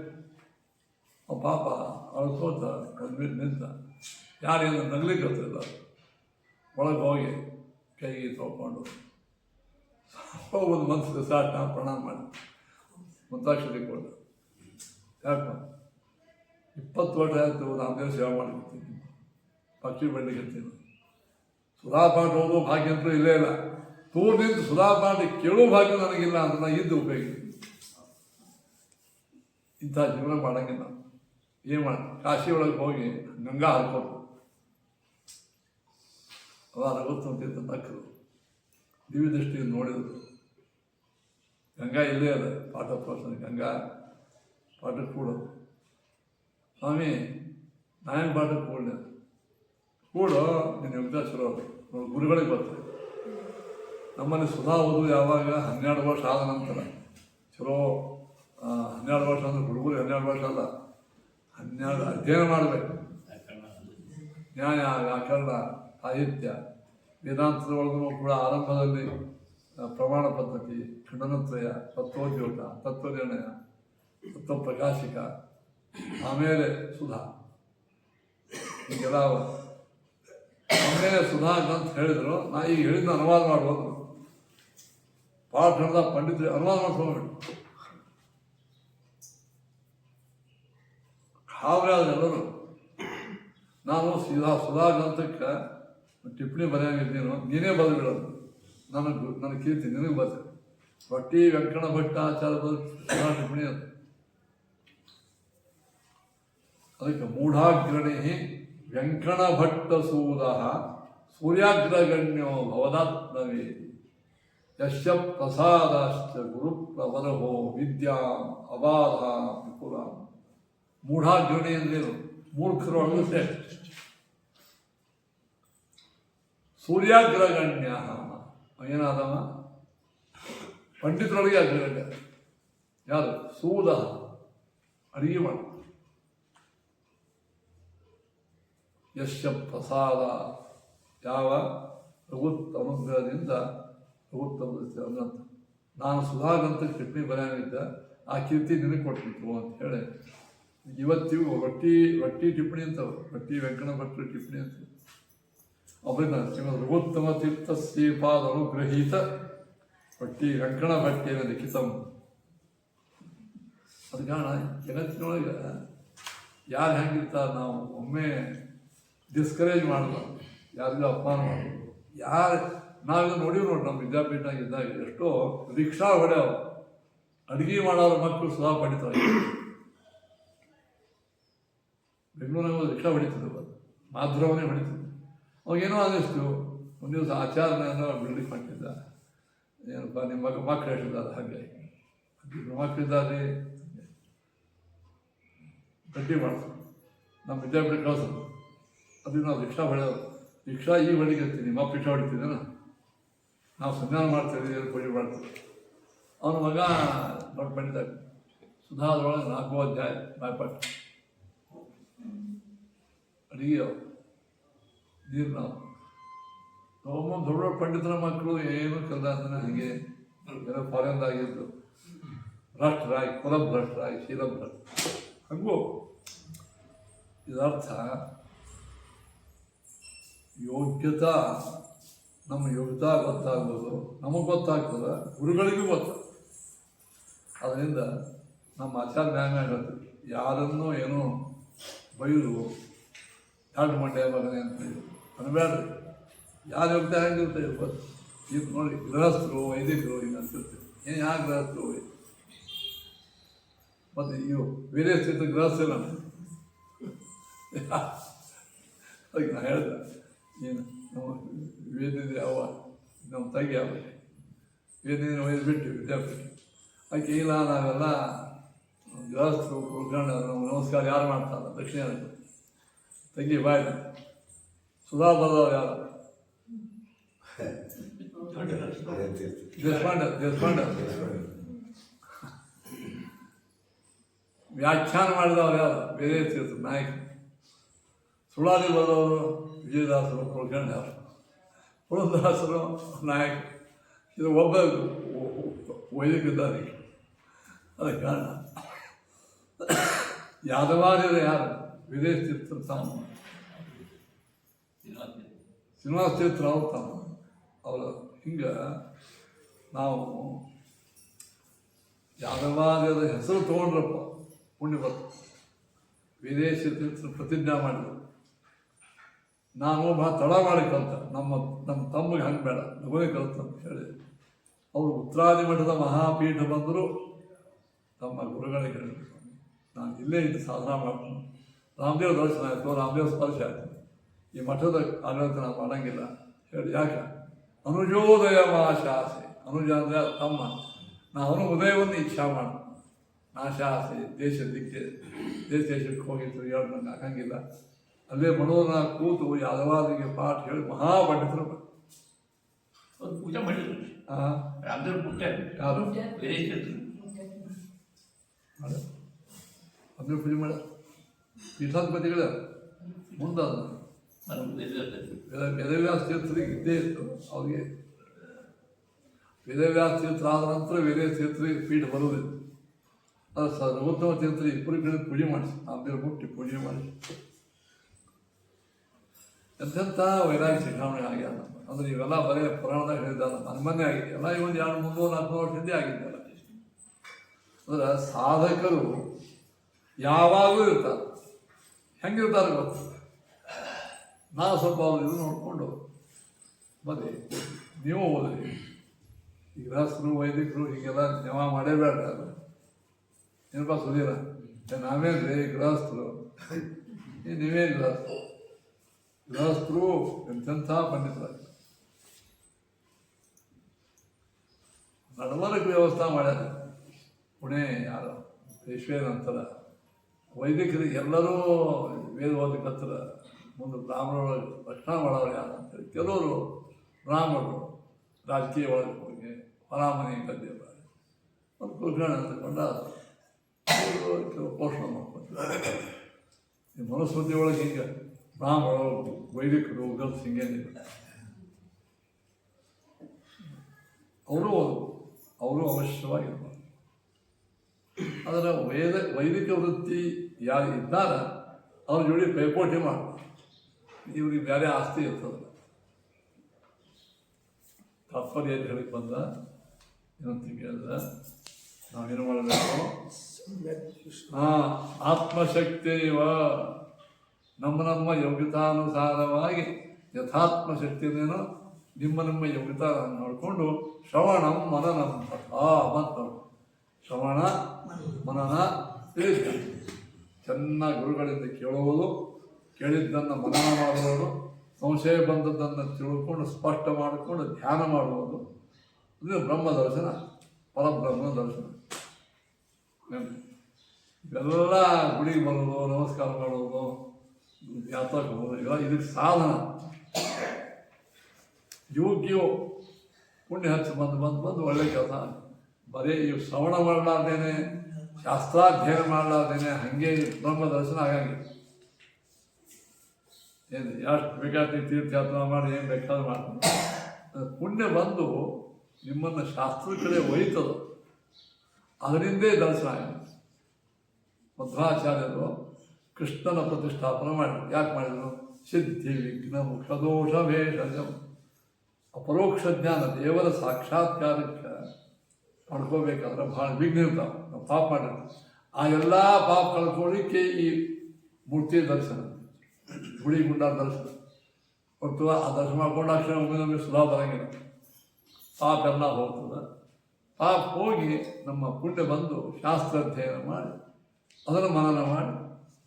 ಪಾಪ ಅವ್ರು ಸೋತ ಬಂದ್ಬಿಟ್ಟು ನಿಂತ. ಯಾರೇನು ನಗ್ಲಿಕ್ಕೆ ಗೊತ್ತಿಲ್ಲ. ಒಳಗೆ ಹೋಗಿ ಕೈಗೆ ತೊಗೊಂಡು ಹೋಗೋದು ಮನಸ್ಸಿಗೆ ಸಾಟ್ ನಾವು ಪ್ರಣಾಮ ಮಾಡಿ ಮುಂತಾಕ್ಷರಿ ಕೊಡ. ಯಾಕ 20 ವರ್ಷ ಆಯಿತು ರಾಮದೇವ ಸೇವೆ ಮಾಡ್ಕೊತೀನಿ, ಪಕ್ಷಿ ಬೆಳಲಿಕ್ಕೆ. ಸುಧಾಪಾಠ ಹೋಗೋ ಭಾಗ್ಯ ಅಂತೂ ಇಲ್ಲೇ ಇಲ್ಲ. ತೂರ್ ನಿಂತು ಸುಧಾಪಾಠ ಕೇಳೋ ಭಾಗ್ಯ ನನಗಿಲ್ಲ ಅಂದ್ರೆ ನಾ ಇದ್ದು ಉಪಯೋಗ. ಇಂಥ ಜೀವನ ಮಾಡೋಂಗಿಲ್ಲ. ಏನು ಮಾಡಿ ಕಾಶಿ ಒಳಗೆ ಹೋಗಿ ಗಂಗಾ ಹಾಕೋದು. ಅವಾಗ ಗೊತ್ತಂತಿದ್ದ ನಕ್ಕರು ದಿವ್ಯ ದೃಷ್ಟಿಯನ್ನು ನೋಡಿದ್ರು. ಗಂಗಾ ಇಲ್ಲೇ ಅದ ಪಾಠ ತೋರ್ಸೋದು. ಗಂಗಾ ಪಾಠಕ್ಕೆ ಕೂಡೋದು. ಸ್ವಾಮಿ ನಾಯನ್ ಪಾಠಕ್ಕೆ ಕೂಡಲೇ ಕೂಡೋ ನೀನು ಯುಕ್ತ ಚಲೋ ಗುರುಗಳಿಗೆ ಬರ್ತದೆ. ನಮ್ಮಲ್ಲಿ ಸುಧಾ ಓದು ಯಾವಾಗ 12 ವರ್ಷ ಆದ ನಂತರ ಚಲೋ. 12 ವರ್ಷ ಅಂದ್ರೆ ಹುಡುಗರು 12 ವರ್ಷ ಅಲ್ಲ, 12 ಅಧ್ಯಯನ ಮಾಡಬೇಕು. ನ್ಯಾಯ ವ್ಯಾಕರಣ ಸಾಹಿತ್ಯ ವೇದಾಂತದ ಒಳಗೂ ಕೂಡ ಆರಂಭದಲ್ಲಿ ಪ್ರಮಾಣ ಪದ್ಧತಿ, ಖಂಡನತ್ರಯ, ತತ್ವೋದ್ಯೋಗ, ತತ್ವನಿರ್ಣಯ, ತತ್ವ ಪ್ರಕಾಶಿಕ, ಆಮೇಲೆ ಸುಧಾ, ಹೀಗೆಲ್ಲ ಆಮೇಲೆ ಸುಧಾ ಅಂತ ಹೇಳಿದ್ರು. ನಾ ಈಗ ಹೇಳಿದ್ನ ಅನುವಾದ ಮಾಡ್ಬೋದು. ಪಾಠ ನಡೆದ ಪಂಡಿತರು ಅನುವಾದ ಮಾಡ್ಕೊಂಡು ಹಾವ್ರೆ ಆದ್ರೆಲ್ಲರೂ. ನಾನು ಸುಧಾ ಗ್ರಂಥಕ್ಕೆ ಟಿಪ್ಪಣಿ ಬರೆಯಂಗಿದ್ದೀನೋ ನೀನೇ ಬರೆದು ಬಿಡೋದು. ನನ್ನ ಕೀರ್ತಿ ನಿನಗೆ ಬರ್ತದೆ. ಭಟ್ಟಿ ವೆಂಕಣ ಭಟ್ಟಾಚಾರ್ಯ ಸುಧಾ ಟಿಪ್ಪಣಿ ಅಂತ. ಅದಕ್ಕೆ ಮೂಢಾಗ್ರಣಿ ವೆಂಕಣ ಭಟ್ಟ ಸೂರ ಸೂರ್ಯಾಗ್ರಗಣ್ಯೋ ಭವದಾತ್ಮವೇದಿ ಯಶ್ಯ ಪ್ರಸಾದಾಶ್ಚ ಗುರುಪ್ರವರಹೋ ವಿದ್ಯಾಂ ಅಬಾಧ ವಿಪುಲಾಂ. ಮೂಢಾಗ್ರಣಿ ಅಂದ್ರೇನು? ಮೂರ್ಖರೊಳಗೆ ಶ್ರೇಷ್ಠ. ಸೂರ್ಯಾಗ್ರಗಣ್ಯ ಏನಾದವ? ಪಂಡಿತರೊಳಗೆ ಅಗ್ರಗಣ್ಯ. ಯಾರು? ಸೂದ, ಅಡಿಗೆ ಮಾಡ. ಯಶ ಪ್ರಸಾದ, ಯಾವ ರಘುತ್ ಅನುಗ್ರಹದಿಂದ ರಘುತ್ತಮ ನಾನು ಸುಧಾಗ್ರಂಥಕ್ಕೆ ಟಿಪ್ಪಣಿ ಬರೆಯಂಗಿದ್ದ, ಆ ಕೀರ್ತಿ ನಿನಗೆ ಕೊಟ್ಬಿಟ್ರು ಅಂತ ಹೇಳಿ ಇವತ್ತಿಗೂ ರೊಟ್ಟಿ ಟಿಪ್ಪಣಿ ಅಂತವ್ರು, ರೊಟ್ಟಿ ವೆಂಕಟ ಭಟ್ರು ಟಿಪ್ಪಣಿ ಅಂತ. ಅವರಿಂದ ಶ್ರೀಮದ್ ರಘುತ್ತಮ ತೀರ್ಥ ಶ್ರೀಪಾದ ಅನುಗ್ರಹೀತ ರೊಟ್ಟಿ ವೆಂಕಣ ಭಟ್ಟೇನ ಲಿಖಿತಂ. ಅದು ಕಾರಣ ಜಗತ್ತಿನೊಳಗೆ ಯಾರು ಹೆಂಗಿರ್ತಾರೆ ನಾವು ಒಮ್ಮೆ ಡಿಸ್ಕರೇಜ್ ಮಾಡಲ್ಲ, ಯಾರಿಗೂ ಅಪಮಾನ ಮಾಡಲ್ಲ. ಯಾರು ನಾವೀಗ ನೋಡಿವಿ ನೋಡಿ, ನಮ್ಮ ವಿದ್ಯಾಪೀಠ ಇದ್ದಾಗ ಎಷ್ಟೋ ರಿಕ್ಷಾ ಹೊಡೆಯವ ಅಡುಗೆ ಮಾಡೋರ ಮಕ್ಕಳು ಸುಧಾ ಪಡಿತಾರೆ. ಬೆಂಗಳೂರಾಗ ರಿಕ್ಷಾ ಹೊಡಿತಿದ್ರು, ಮಾಧ್ರವನೇ ಹೊಡಿತಿದ್ರು. ಅವಾಗೇನೋ ಅನ್ನಿಸ್ತು. ಒಂದು ದಿವಸ ಆಚಾರ್ಯನ ಬಿಲ್ಡಿಂಗ್ ಮಾಡ್ತಿದ್ದ, ಏನಪ್ಪ ನಿಮ್ಮ ಮಕ್ಕಳು ಹೇಳಿದ್ದಾರೆ, ಹಾಗೆ ಮಕ್ಕಳಿದ್ದಾರೆ ಗಟ್ಟಿ ಮಾಡ್ತಾರೆ, ನಮ್ಮ ವಿದ್ಯಾಪೀಠ ಕಳ್ಸೋದು. ಅದಕ್ಕೆ ನಾವು ರಿಕ್ಷಾ ಹೊಡೆಯೋದು. ರಿಕ್ಷಾ ಈಗ ಹೊಡಿಕತ್ತೀನಿ, ನಿಮ್ಮ ಅಪ್ಪ ರಿಕ್ಷಾ ಹೊಡಿತಿದ್ದೇನ, ನಾವು ಸಂಧಾನ ಮಾಡ್ತೀವಿ, ಪೂಜೆ ಮಾಡ್ತೀವಿ. ಅವನ ಮಗ ದೊಡ್ಡ ಪಂಡಿತ, ಸುಧಾದೊಳಗೆ 4ನೇ ಅಧ್ಯಾಯ ಬಾಯ್ಪಾಠ ಅಡಿಗೆ ನೀರು. ನಾವು ಒಮ್ಮೊಂದು ದೊಡ್ಡ ದೊಡ್ಡ ಪಂಡಿತರ ಮಕ್ಕಳು ಏನು ಕಲ್ದ ಅಂದ್ರೆ ಹಾಗೆ ಏನೋ ಫಾರಿನ್ದಾಗಿದ್ದು ಭ್ರಷ್ಟರಾಗಿ, ಕುಲಭ್ರಷ್ಟರಾಗಿ, ಶೀಲಭ್ರಷ್ಟ. ಹಂಗೂ ಇದರ್ಥ ಯೋಗ್ಯತಾ, ನಮ್ಮ ಯೋಗ್ಯತಾ ಗೊತ್ತಾಗ್ಬೋದು, ನಮಗೆ ಗೊತ್ತಾಗ್ತದೆ, ಗುರುಗಳಿಗೂ ಗೊತ್ತಾಗ್ತದೆ. ಅದರಿಂದ ನಮ್ಮ ಆಚಾರ್ಯ ನ್ಯಾಯ ಹೇಳ್ತೀವಿ, ಯಾರನ್ನೂ ಏನೋ ಬೈದು ಎರಡು ಮಂಡ್ಯ ಮಗನೇ ಅಂತ ಅನ್ಬೇಡ್ರಿ. ಯಾರು ಯೋಗ್ಯತೆ ಹೆಂಗಿರುತ್ತೆ ಇವತ್ತು ಈಗ ನೋಡಿ, ಗೃಹಸ್ಥರು ವೈದಿಕರು ಹಿಂಗೆ ಅಂತಿರ್ತೀವಿ. ಏನು ಯಾಕೆ ಗೃಹಸ್ಥರು ಮತ್ತು ಇವು ಬೇರೆ ಸ್ಥಿತಿ ಗೃಹಸ್ಥಿಲ್ಲ. ಅದಕ್ಕೆ ನಾನು ಹೇಳ್ದೆ, ಏನು ನಮ್ಮ ವೇದಿದೆ ಅವ ನಮ್ಮ ತಂಗಿ ಅವ ವೇದಿನ ಒಯ್ದು ಬಿಟ್ಟು ವಿದ್ಯಾಪೀಠ ಆಕೆ ಇಲ್ಲ, ನಾವೆಲ್ಲ ಗೃಹಸ್ಥರು ಉಳ್ಕೊಂಡು ನಾವು ನಮಸ್ಕಾರ ಯಾರು ಮಾಡ್ತಾರ ದಕ್ಷಿಣ ತಂಗಿ ಬಾಯ್ ಸುಧಾ ಬದವ್ ಯಾರು ದೇಶಪಾಂಡೆ ವ್ಯಾಖ್ಯಾನ ಮಾಡಿದವ್ರು ಯಾರು? ಬೇರೆ ತೀರ್ಥ ನಾಯಕ. ಸುಳಾದಿ ಬದವರು ವಿಜಯದಾಸರು ಉಳ್ಕೊಂಡು ಯಾರು? ಪುರಂದರದಾಸರು ನಾಯಕ. ಇದು ಒಬ್ಬ ವೈದಿಕಿದ್ದಾರೆ. ಅದಕ್ಕೆ ಕಾರಣ ಯಾದವಾರ್ಯರು ಯಾರು? ವಿದೇಶ ತೀರ್ಥ ತಮ್ಮ ಶ್ರೀನಿವಾಸ ತೀರ್ಥ ಅವ್ರು ತಮ್ಮ ಅವರು. ಹಿಂಗೆ ನಾವು ಯಾದವಾರ್ಯರ ಹೆಸರು ತೊಗೊಂಡ್ರಪ್ಪ ಪುಣ್ಯ ಬರ್ತು. ವಿದೇಶ ತೀರ್ಥ ಪ್ರತಿಜ್ಞಾ ಮಾಡಿದ್ರು, ನಾನು ಭಾಳ ತಡ ಮಾಡಿ ಕಲ್ತ, ನಮ್ಮ ತಮ್ಮಗೆ ಹಂಗೆ ಬೇಡ ನಮಗೆ ಕಲ್ತ ಅಂತ ಹೇಳಿ ಅವರು ಉತ್ತರಾದಿ ಮಠದ ಮಹಾಪೀಠ ಬಂದರು. ತಮ್ಮ ಗುರುಗಳಿಗೆ ಹೇಳಿದ್ರು, ನಾನು ಇಲ್ಲೇ ಇದ್ದು ಸಾಧನ ಮಾಡ್ತೀನಿ. ರಾಮದೇವ್ ದರ್ಶನ ಆಯಿತು, ರಾಮದೇವ್ ಸ್ಪರ್ಶ ಆಯಿತು, ಈ ಮಠದ ಆಡಳಿತ ನಾನು ಮಾಡೋಂಗಿಲ್ಲ ಹೇಳಿ. ಯಾಕೆ? ಅನುಜೋದಯ ಮಾಶಾಸೆ. ಅನುಜ ಅಂದರೆ ತಮ್ಮ. ನಾನು ಉದಯವನ್ನು ಇಚ್ಛಾ ಮಾಡು, ನಾಶಾಸೆ ದೇಶಕ್ಕೆ ಹೋಗಿ ತಿರುಗಾಡು, ನಂಗೆ ಆಗಂಗಿಲ್ಲ. ಅಲ್ಲೇ ಮನೋನ ಕೂತು ಯಾದವಾದಿಗೆ ಪಾಠ ಹೇಳಿ ಮಹಾಪಂಡಿತರು ಪೂಜೆ ಮಾಡಿದ್ರು. ರಾಮದೇವ್ರ ಪುಟ್ಟ ಯಾರು ಅದ್ರ ಪೂಜೆ ಮಾಡ ಪೀಠಾಧಿಪತಿಗಳ ಮುಂದಾದ ವೇದವ್ಯಾಸ ತೀರ್ಥರಿಗೆ ಇದ್ದೇ ಇತ್ತು. ಅವ್ರಿಗೆ ವೇದವ್ಯಾಸ ತೀರ್ಥ ಆದ ನಂತರ ವೇದ ತೀರ್ಥರಿಗೆ ಪೀಠ ಬರುವುದಿಲ್ಲ. ಅದು ರಘುತ್ತಮ ತೀರ್ಥರು ಇಬ್ಬರು ಪೂಜೆ ಮಾಡಿಸಿ, ರಾಮದೇವ್ರ ಮುಟ್ಟಿ ಪೂಜೆ ಮಾಡಿಸಿ ಎಂತೆಂಥ ವೈರಾಗ್ಯ ಶಿಖಾಮಣಿ ಆಗ್ಯಾನ. ಅಂದ್ರೆ ಇವೆಲ್ಲ ಬರೀ ಪುರಾಣದಾಗ ಹೇಳಿದ್ದಾನ, ನನ್ನ ಮನೆ ಆಗಿದೆ ಎಲ್ಲ. ಇವೊಂದು 200-300-400 ವರ್ಷ ಹಿಂದೆ ಆಗಿದ್ದಲ್ಲ. ಅಂದ್ರೆ ಸಾಧಕರು ಯಾವಾಗಲೂ ಇರ್ತಾರೆ. ಹೆಂಗಿರ್ತಾರೆ ಗೊತ್ತು? ನಾವು ಸ್ವಲ್ಪ ಅವ್ರು ಇದು ನೋಡಿಕೊಂಡು ಮತ್ತೆ ನೀವು ಓದ್ರಿ. ಈ ಗೃಹಸ್ಥರು ವೈದಿಕರು ಹೀಗೆಲ್ಲ ಜಮ ಮಾಡೇಬೇಡ. ಅದು ಏನಪ್ಪ ಸುಧೀರ, ನಾವೇನ್ರಿ ಗೃಹಸ್ಥರು? ನೀವೇನು ಗೃಹಸ್ಥರು? ಗೃಹಸ್ಥರು ಎಂತೆಂಥ ಪಂಡಿತರ ನಡವರಕ್ಕೆ ವ್ಯವಸ್ಥೆ ಮಾಡ್ಯಾರ. ಪುಣೆ ಯಾರು ಪೇಶ್ವೆ ನಂತರ ವೈದಿಕರಿಗೆ ಎಲ್ಲರೂ ವೇದ ಓದಕತ್ರ ಮುಂದೆ ಬ್ರಾಹ್ಮಣರು ರಕ್ಷಣಾ ಮಾಡೋರು ಯಾರು ಅಂತೇಳಿ ಕೆಲವರು ಬ್ರಾಹ್ಮಣರು ರಾಜಕೀಯ ಒಳಗೆ ಹೋಗಿ ಹೊರಾಮನೆ ಗದ್ದೆ ಮಾಡಿ ಒಂದು ಕುಲ್ಕರ್ಣಿ ಅಂತಕೊಂಡ ಕೆಲವು ಪೋಷಣೆ ಮಾಡ್ಕೊತಾರೆ. ಈ ಮನುಸ್ಮೃತಿ ಒಳಗೆ ಹಿಂಗೆ ಬ್ರಾಹ್ಮಣರು ವೈದಿಕರು ಗಲ್ಸ್ ಹಿಂಗೇನಿಲ್ಲ. ಅವರು ಅವಶ್ಯವಾಗಿರ್ಬಾರ್ದು. ಆದರೆ ವೈದಿಕ ವೃತ್ತಿ ಯಾರು ಇದ್ದಾರ ಅವ್ರ ಜೋಡಿ ಪೈಪೋಟಿ ಮಾಡ್ತಾರೆ. ಇವ್ರಿಗೆ ಬೇರೆ ಆಸ್ತಿ ಇರ್ತದೆ. ತಾತ್ಪರ್ಯ ಅಂತ ಹೇಳಿ ಬಂದ ಏನಂತ ಕೇಳಿದ್ರೆ ನಾವೇನು ಮಾಡಬೇಕು? ಆತ್ಮಶಕ್ತಿ ಇವ ನಮ್ಮ ಯೋಗ್ಯತಾನುಸಾರವಾಗಿ ಯಥಾತ್ಮಶಕ್ತಿಯನ್ನೇನು ನಿಮ್ಮ ಯೋಗ್ಯತಾ ನೋಡಿಕೊಂಡು ಶ್ರವಣಂ ಮನನಂ ಮತ್ತು ಶ್ರವಣ ಮನನ ತಿಳಿಸಿ ಚೆನ್ನಾಗಿ ಗುರುಗಳಿಂದ ಕೇಳುವುದು, ಕೇಳಿದ್ದನ್ನು ಮನನ ಮಾಡುವುದು, ಸಂಶಯ ಬಂದದ್ದನ್ನು ತಿಳ್ಕೊಂಡು ಸ್ಪಷ್ಟ ಮಾಡಿಕೊಂಡು ಧ್ಯಾನ ಮಾಡುವುದು. ಇದು ಬ್ರಹ್ಮ ದರ್ಶನ, ಪರಬ್ರಹ್ಮ ದರ್ಶನ. ಇವೆಲ್ಲ ಗುಡಿಗೆ ಬರೋದು, ನಮಸ್ಕಾರ ಮಾಡೋದು, ಯಾತ್ರಕ್ಕೆ ಹೋಗೋದು, ಇವೆಲ್ಲ ಇದಕ್ಕೆ ಸಾಧನ. ಯೋಗ್ಯೋ ಪುಣ್ಯ ಹಚ್ಚಿ ಬಂದು ಒಳ್ಳೆ ಕೆಲಸ. ಬರೀ ಇವು ಶ್ರವಣ ಮಾಡಲಾರ್ದೇನೆ, ಶಾಸ್ತ್ರಾಧ್ಯಯನ ಮಾಡಲಾರ್ದೇನೆ ಹಾಗೆ ಬ್ರಹ್ಮ ದರ್ಶನ ಆಗಂಗಿಲ್ಲ. ಏನು ಎಷ್ಟು ಬೇಕಾದ ತೀರ್ಥಯಾತ್ರೆ ಮಾಡಿ ಏನು ಬೇಕಾದ್ರೂ ಮಾಡ್ತಾರೆ. ಪುಣ್ಯ ಬಂದು ನಿಮ್ಮನ್ನು ಶಾಸ್ತ್ರದ ಕಡೆ ಒಯ್ತದ, ಅದರಿಂದೇ ದರ್ಶನ ಆಗಿದೆ. ಮಧ್ವಾಚಾರ್ಯರು ಕೃಷ್ಣನ ಪ್ರತಿಷ್ಠಾಪನೆ ಮಾಡಿದರು. ಯಾಕೆ ಮಾಡಿದರು? ಸಿದ್ಧಿ ವಿಘ್ನ ಮುಖದೋಷ ಭೇಷಜಂ. ಅಪರೋಕ್ಷ ಜ್ಞಾನ ದೇವರ ಸಾಕ್ಷಾತ್ಕಾರಕ್ಕೆ ಪಡ್ಕೋಬೇಕಾದ್ರೆ ಭಾಳ ವಿಘ್ನ ಇರ್ತಾವೆ. ನಾವು ಪಾಪ ಮಾಡಿರ್ತೀವಿ. ಆ ಎಲ್ಲ ಪಾಪ ಕಳ್ಕೊಳ್ಳಿಕ್ಕೆ ಈ ಮೂರ್ತಿ ದರ್ಶನ, ಗುಡಿ ಗುಂಡ ದರ್ಶನ ಹೊರತು ಆ ದರ್ಶನ ಮಾಡ್ಕೊಂಡಾಕ್ಷಣ ಒಮ್ಮೆ ಸುಧಾ ಬರೋಂಗಿಲ್ಲ. ಪಾಪ ಎಲ್ಲ ಹೋಗ್ತದೆ. ಪಾಪ ಹೋಗಿ ನಮ್ಮ ಪುಣ್ಯ ಬಂದು ಶಾಸ್ತ್ರಾಧ್ಯಯನ ಮಾಡಿ ಅದನ್ನು ಮನನ ಮಾಡಿ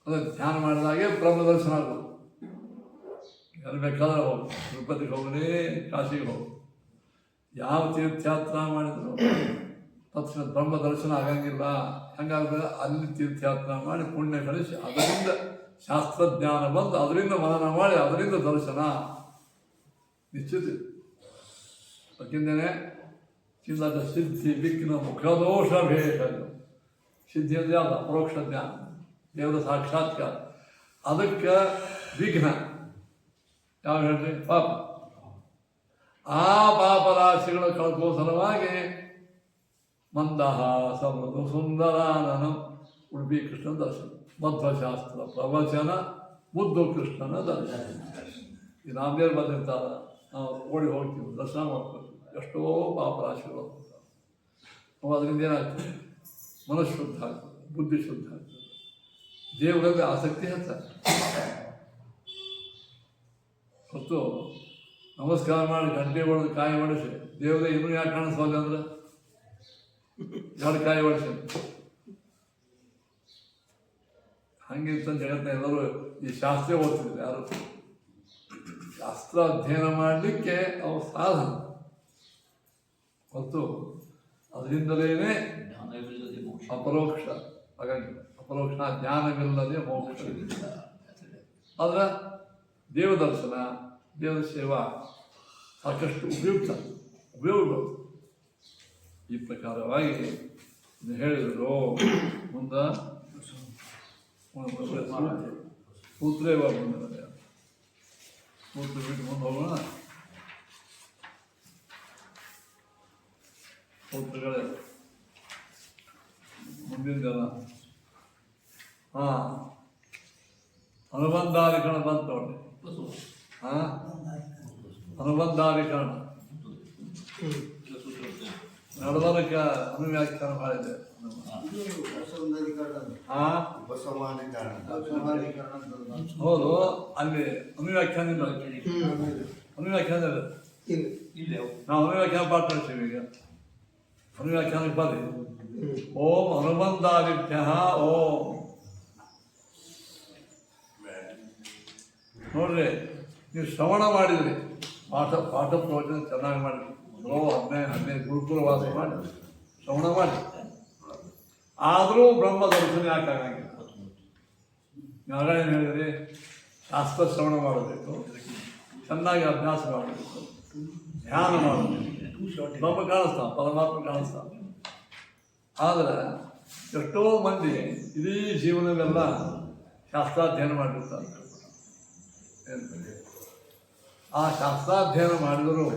ಅದನ್ನು ಧ್ಯಾನ ಮಾಡಿದಾಗೆ ಬ್ರಹ್ಮ ದರ್ಶನ ಆಗೋದು. ಎಲ್ಲಿ ಬೇಕಾದ್ರೆ ಹೋಗಿ, ತಿರುಪತಿಗೆ ಹೋಗಲಿ, ಕಾಶಿಗೆ ಹೋಗಿ, ಯಾವ ತೀರ್ಥಯಾತ್ರೆ ಮಾಡಿದ್ರು ತಕ್ಷಣ ಬ್ರಹ್ಮ ದರ್ಶನ ಆಗಂಗಿಲ್ಲ. ಹಂಗಾದ್ರೆ ಅಲ್ಲಿ ತೀರ್ಥಯಾತ್ರೆ ಮಾಡಿ ಪುಣ್ಯ ಗಳಿಸಿ ಅದರಿಂದ ಶಾಸ್ತ್ರಜ್ಞಾನ ಬಂದು ಅದರಿಂದ ಮನನ ಮಾಡಿ ಅದರಿಂದ ದರ್ಶನ ನಿಶ್ಚಿತ. ಅದಕ್ಕಿಂತಲೇ ಚಿನ್ನದ ಸಿದ್ಧಿ ವಿಘ್ನ ಮುಖದೋಷ ಭೇಷಜ. ಸಿದ್ಧಿ ಅಂದರೆ ಅದು ಅಪರೋಕ್ಷ ಜ್ಞಾನ, ದೇವರ ಸಾಕ್ಷಾತ್ಕಾರ. ಅದಕ್ಕೆ ವಿಘ್ನ ಯಾವ ಹೇಳ್ರಿ? ಪಾಪ. ಆ ಪಾಪ ರಾಶಿಗಳ ಕಳ್ಕೋ ಸಲುವಾಗಿ ಮಂದಹಾಸ ಮೃದು ಸುಂದರಾನನ ಉಡುಪಿ ಕೃಷ್ಣ ದರ್ಶನ, ಮಧ್ವಶಾಸ್ತ್ರ ಪ್ರವಚನ, ಬುದ್ಧ ಕೃಷ್ಣನ ದರ್ಶನ. ಈ ರಾಮದೇವ್ರು ಬಂದಿರ್ತಾರ, ನಾವು ಓಡಿ ಹೋಗ್ತೀವಿ, ದರ್ಶನ ಮಾಡ್ಕೊತೀವಿ. ಎಷ್ಟೋ ಪಾಪ ರಾಶಿಗಳು ಹೋಗ್ತಾರೆ. ನಾವು ಅದರಿಂದ ಏನಾಗ್ತದೆ? ಮನಸ್ಸು ಶುದ್ಧ ಆಗ್ತದೆ, ಬುದ್ಧಿ ಶುದ್ಧ ಆಗ್ತದೆ, ದೇವರಲ್ಲಿ ಆಸಕ್ತಿ ಹೆಚ್ಚಾಗ್ತದೆ. ಮತ್ತು ನಮಸ್ಕಾರ ಮಾಡಿ ಗಂಟೆ ಹೊಡೆದು ಕಾಯಿ ಹೊಡಿಸಿ ದೇವರೇ ಇನ್ನೂ ಯಾಕೆ ಕಾಣಿಸ್ಬೋದು ಅಂದ್ರೆ ಎರಡು ಕಾಯಿ ಹೊಡಿಸಿ ಹಂಗಿಂತ ಜಗತ್ತಿನ ಎಲ್ಲರೂ ಈ ಶಾಸ್ತ್ರ ಓದ್ತಿದ್ರು. ಯಾರು ಶಾಸ್ತ್ರ ಅಧ್ಯಯನ ಮಾಡಲಿಕ್ಕೆ ಅವ್ರ ಸಾಧನ ಮತ್ತು ಅದರಿಂದಲೇ ಅಪರೋಕ್ಷ ಹಾಗಾಗಿ ಅಪರೋಕ್ಷ ಜ್ಞಾನವಿಲ್ಲದೆ ಮೋಕ್ಷ. ಆದ್ರೆ ದೇವದರ್ಶನ, ದೇವರ ಸೇವಾ ಸಾಕಷ್ಟು ಉಪಯೋಗಗಳು. ಈ ಪ್ರಕಾರವಾಗಿ ಹೇಳಿದರು. ಮುಂದೆ ಸೂತ್ರ ಇವಾಗ ಬಂದಿದ್ದಾರೆ. ಸೂತ್ರ ಬಿಟ್ಟು ಮುಂದೆ ಹೋಗೋಣ. ಸೂತ್ರಗಳೇ ಮುಂದಿನ ಜನ. ಅನುಬಂಧಾಧಿಕರಣ ಬಂತು ನೋಡಿ. ಅನುಬಂಧಾಧಿಕರಣ ನಡವಳಿಕೆ ಅನುವ್ಯಾಖ್ಯಾನ ಮಾಡಿದೆ. ಹೌದು, ಅಲ್ಲಿ ಅನುವ್ಯಾಖ್ಯಾನ ಇಲ್ಲ. ಅನುವ್ಯಾಖ್ಯಾನ ಇಲ್ಲ. ನಾವು ಅನುವ್ಯಾಖ್ಯಾನ ಪಾಠ ಮಾಡ್ತೀವಿ. ಈಗ ಅನುವ್ಯಾಖ್ಯಾನಕ್ಕೆ ಬರ್ರಿ. ಓಂ ಅನುಬಂಧಾದಿಭ್ಯ ಓಂ. ನೋಡ್ರಿ, ನೀವು ಶ್ರವಣ ಮಾಡಿದ್ರಿ, ಪಾಠ ಪ್ರವಚನ ಚೆನ್ನಾಗಿ ಮಾಡಿದ್ರಿ. 15 ಗುರುಕುಲ ವಾಸ ಮಾಡಿ ಶ್ರವಣ ಮಾಡಿ, ಆದರೂ ಬ್ರಹ್ಮ ದರ್ಶನ ಯಾಕೆ ಆಗಂಗಿಲ್ಲ? ನಾಳೆ ಏನು ಹೇಳಿದ್ರಿ, ಶಾಸ್ತ್ರ ಶ್ರವಣ ಮಾಡಬೇಕು, ಚೆನ್ನಾಗಿ ಅಭ್ಯಾಸ ಮಾಡಬೇಕು, ಧ್ಯಾನ ಮಾಡಬೇಕು. ಬ್ರಹ್ಮ ಕಾಣಿಸ್ತಾವ, ಪರಮಾತ್ಮ ಕಾಣಿಸ್ತಾವ. ಆದರೆ ಎಷ್ಟೋ ಮಂದಿ ಇಡೀ ಜೀವನವೆಲ್ಲ ಶಾಸ್ತ್ರಾಧ್ಯಯನ ಮಾಡಿರ್ತಾರೆ. ಆ ಶಾಸ್ತ್ರಾಧ್ಯಯನ ಮಾಡಿದರೂ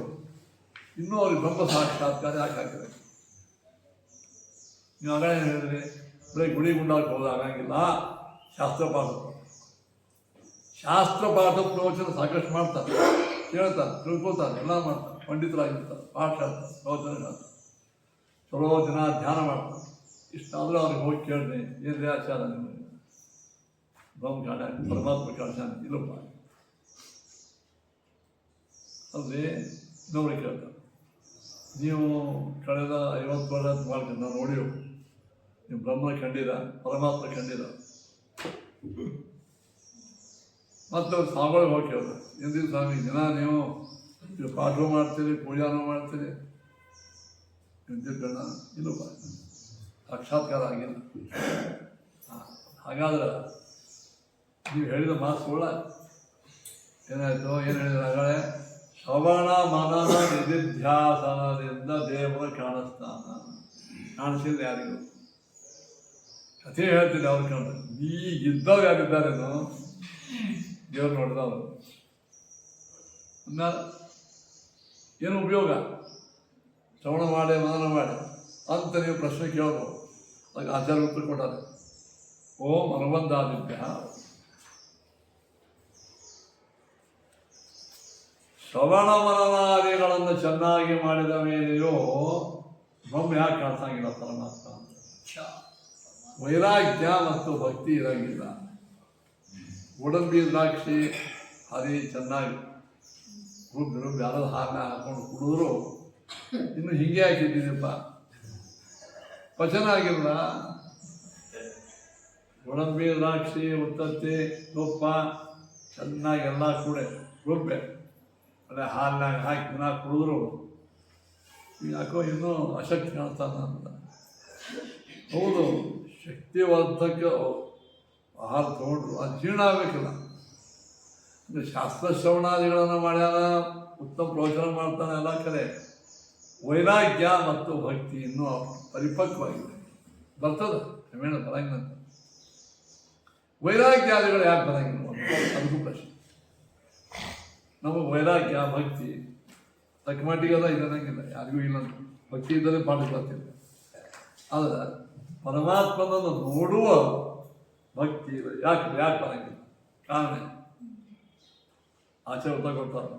ಇನ್ನೂ ಅವ್ರಿಗೆ ಬ್ರಹ್ಮ ಸಾಕ್ಷಾತ್ಕಾರ ಯಾಕೆ ಆಗ್ತದೆ? ನೀವು ಆಗ ಏನು ಹೇಳಿದ್ರಿ, ಬರೀ ಗುಡಿ ಗುಂಡಾಕ್ಕೆ ಹೋದಾಗಂಗಿಲ್ಲ, ಶಾಸ್ತ್ರ ಪಾಠ ಪ್ರವಚನ ಸಾಕಷ್ಟು ಮಾಡ್ತಾರೆ, ಕೇಳ್ತಾರೆ, ತಿಳ್ಕೊತಾರೆ, ಎಲ್ಲ ಮಾಡ್ತಾರೆ, ಪಂಡಿತರಾಗಿರ್ತಾರೆ, ಪಾಠ ಹೇಳ್ತಾರೆ, ಪ್ರವಚನ ಹೇಳ್ತಾರೆ, ಚಲೋ ಜನ ಧ್ಯಾನ ಮಾಡ್ತಾರೆ. ಇಷ್ಟಾದರೂ ಅವ್ರಿಗೆ ಹೋಗಿ ಕೇಳಿದೆ, ಏನು ಆಚಾರ ನಿಮಗೆ ಬ್ರಹ್ಮ ಕಾಣ ಪರಮಾತ್ಮ ಕಾಣ ಇಲ್ಲಪ್ಪ ಅಲ್ಲದೆ ಇನ್ನೊಬ್ರಿಗೆ ಕೇಳ್ತಾರೆ, ನೀವು ಕಳೆದ 50 ವರ್ಷ ಮಾಡ್ಕೊಂಡು ನಾವು ನೋಡಿವು, ನೀವು ಬ್ರಹ್ಮ ಕಂಡಿರ, ಪರಮಾತ್ಮ ಕಂಡಿರ. ಮತ್ತು ಅವ್ರು ಸ್ವಾಮಿಗಳಿಗೆ ಹೋಗಿ ಕೇಳ್ತಾರೆ, ಎಂದಿನ ಸ್ವಾಮಿ ದಿನ ನೀವು ಪಾಠವೂ ಮಾಡ್ತೀರಿ, ಪೂಜಾನೂ ಮಾಡ್ತೀರಿ, ಕಣ್ಣ ಇಲ್ಲಪ್ಪ ಸಾಕ್ಷಾತ್ಕಾರ ಆಗಿಲ್ಲ. ಹಾಗಾದ್ರೆ ನೀವು ಹೇಳಿದ ಮಾತು ಸುಳ್ಳ. ಏನಾಯಿತು, ಏನು ಹೇಳಿದ್ರೆ ಹಾಗಾದ್ರೆ ಶ್ರವಣ ಮನನ ನಿಧಿಧ್ಯಾಸನದಿಂದ ದೇವರ ಕಾಣಿಸಿಲ್ಲ ಯಾರಿಗೂ. ಕಥೆ ಹೇಳ್ತೀನಿ ಅವ್ರು ಕಂಡು, ಈಗಿದ್ದವ್ರು ಯಾರಿದ್ದಾರೇನೋ ದೇವ್ರು ನೋಡಿದವರು ಏನು ಉಪಯೋಗ? ಶ್ರವಣ ಮಾಡಿ ಮನನ ಮಾಡಿ ಅಂತ ನೀವು ಪ್ರಶ್ನೆ ಕೇಳಬಹುದು. ಅದಕ್ಕೆ ಆಚಾರ್ಯ ಉತ್ತರ ಕೊಟ್ಟಾರೆ, ಓಂ ಅನುಬಂಧಾದಿತ್ಯ ಶ್ರವಣ ಮನನಾದಿಗಳನ್ನು ಚೆನ್ನಾಗಿ ಮಾಡಿದ ಮೇಲೆಯೋ ಬ್ರಹ್ಮ ಯಾಕೆ ಕಾಣಿಸಂಗಿಲ್ಲ ಪರಮಾತ್ಮ? ವೈರಾಗ್ಯ ಮತ್ತು ಭಕ್ತಿ ಇರಂಗಿಲ್ಲ. ಗೋಡಂಬಿ ದ್ರಾಕ್ಷಿ ಹರಿ ಚೆನ್ನಾಗಿ ರುಬ್ಬಿ ಯಾರೋ ಹಾರನ್ನ ಹಾಕೊಂಡು ಕುಡಿದ್ರು ಇನ್ನು ಹೀಗೆ ಹಾಕಿದ್ದೀನಪ್ಪ, ಪಚನ ಆಗಿಲ್ಲ. ಗೋಡಂಬಿ ದ್ರಾಕ್ಷಿ ಉತ್ತತ್ತಿ ತುಪ್ಪ ಚೆನ್ನಾಗಿ ಎಲ್ಲ ಕೂಡ ರುಬ್ಬೆ ಅದೇ ಹಾಲಿನಾಗ ಹಾಕಿ ದಿನ ಕುಡಿದ್ರು ಯಾಕೋ ಇನ್ನೂ ಅಶಕ್ತಿ ಕಾಣ್ತಾನ ಅಂತ. ಹೌದು, ಶಕ್ತಿವರ್ಧಕ ಆಹಾರ ತೊಗೊಂಡ್ರು ಅದು ಜೀರ್ಣ ಆಗಬೇಕಿಲ್ಲ. ಶಾಸ್ತ್ರ ಶ್ರವಣಾದಿಗಳನ್ನು ಮಾಡ್ಯಾನ, ಉತ್ತಮ ಪ್ರವಚನ ಮಾಡ್ತಾನೆ, ಎಲ್ಲ ಕಡೆ ವೈರಾಗ್ಯ ಮತ್ತು ಭಕ್ತಿ ಇನ್ನೂ ಪರಿಪಕ್ವವಾಗಿದೆ. ಬರ್ತದೆ ಕ್ರಮೇಣ ಬರಂಗಿಲ್ಲ. ವೈರಾಗ್ಯಾದಿಗಳು ಯಾಕೆ ಬರಂಗಿಲ್ಲ ಅದಕ್ಕೂ ಪ್ರಶ್ನೆ. ನಮಗೆ ವೈರಾಗ್ಯ ಭಕ್ತಿ ತಕ್ಕ ಮಟ್ಟಿಗೆಲ್ಲ ಇರೋಂಗಿಲ್ಲ, ಯಾರಿಗೂ ಇಲ್ಲ. ಭಕ್ತಿ ಇದ್ದರೆ ಪಾಠ ಬರ್ತಿಲ್ಲ. ಆದರೆ ಪರಮಾತ್ಮನನ್ನು ನೋಡುವ ಭಕ್ತಿ ಯಾಕೆ ಬರಂಗಿಲ್ಲ? ಕಾರಣ ಆಚಾರ ಗೊತ್ತಾಗ್ತಾರೆ.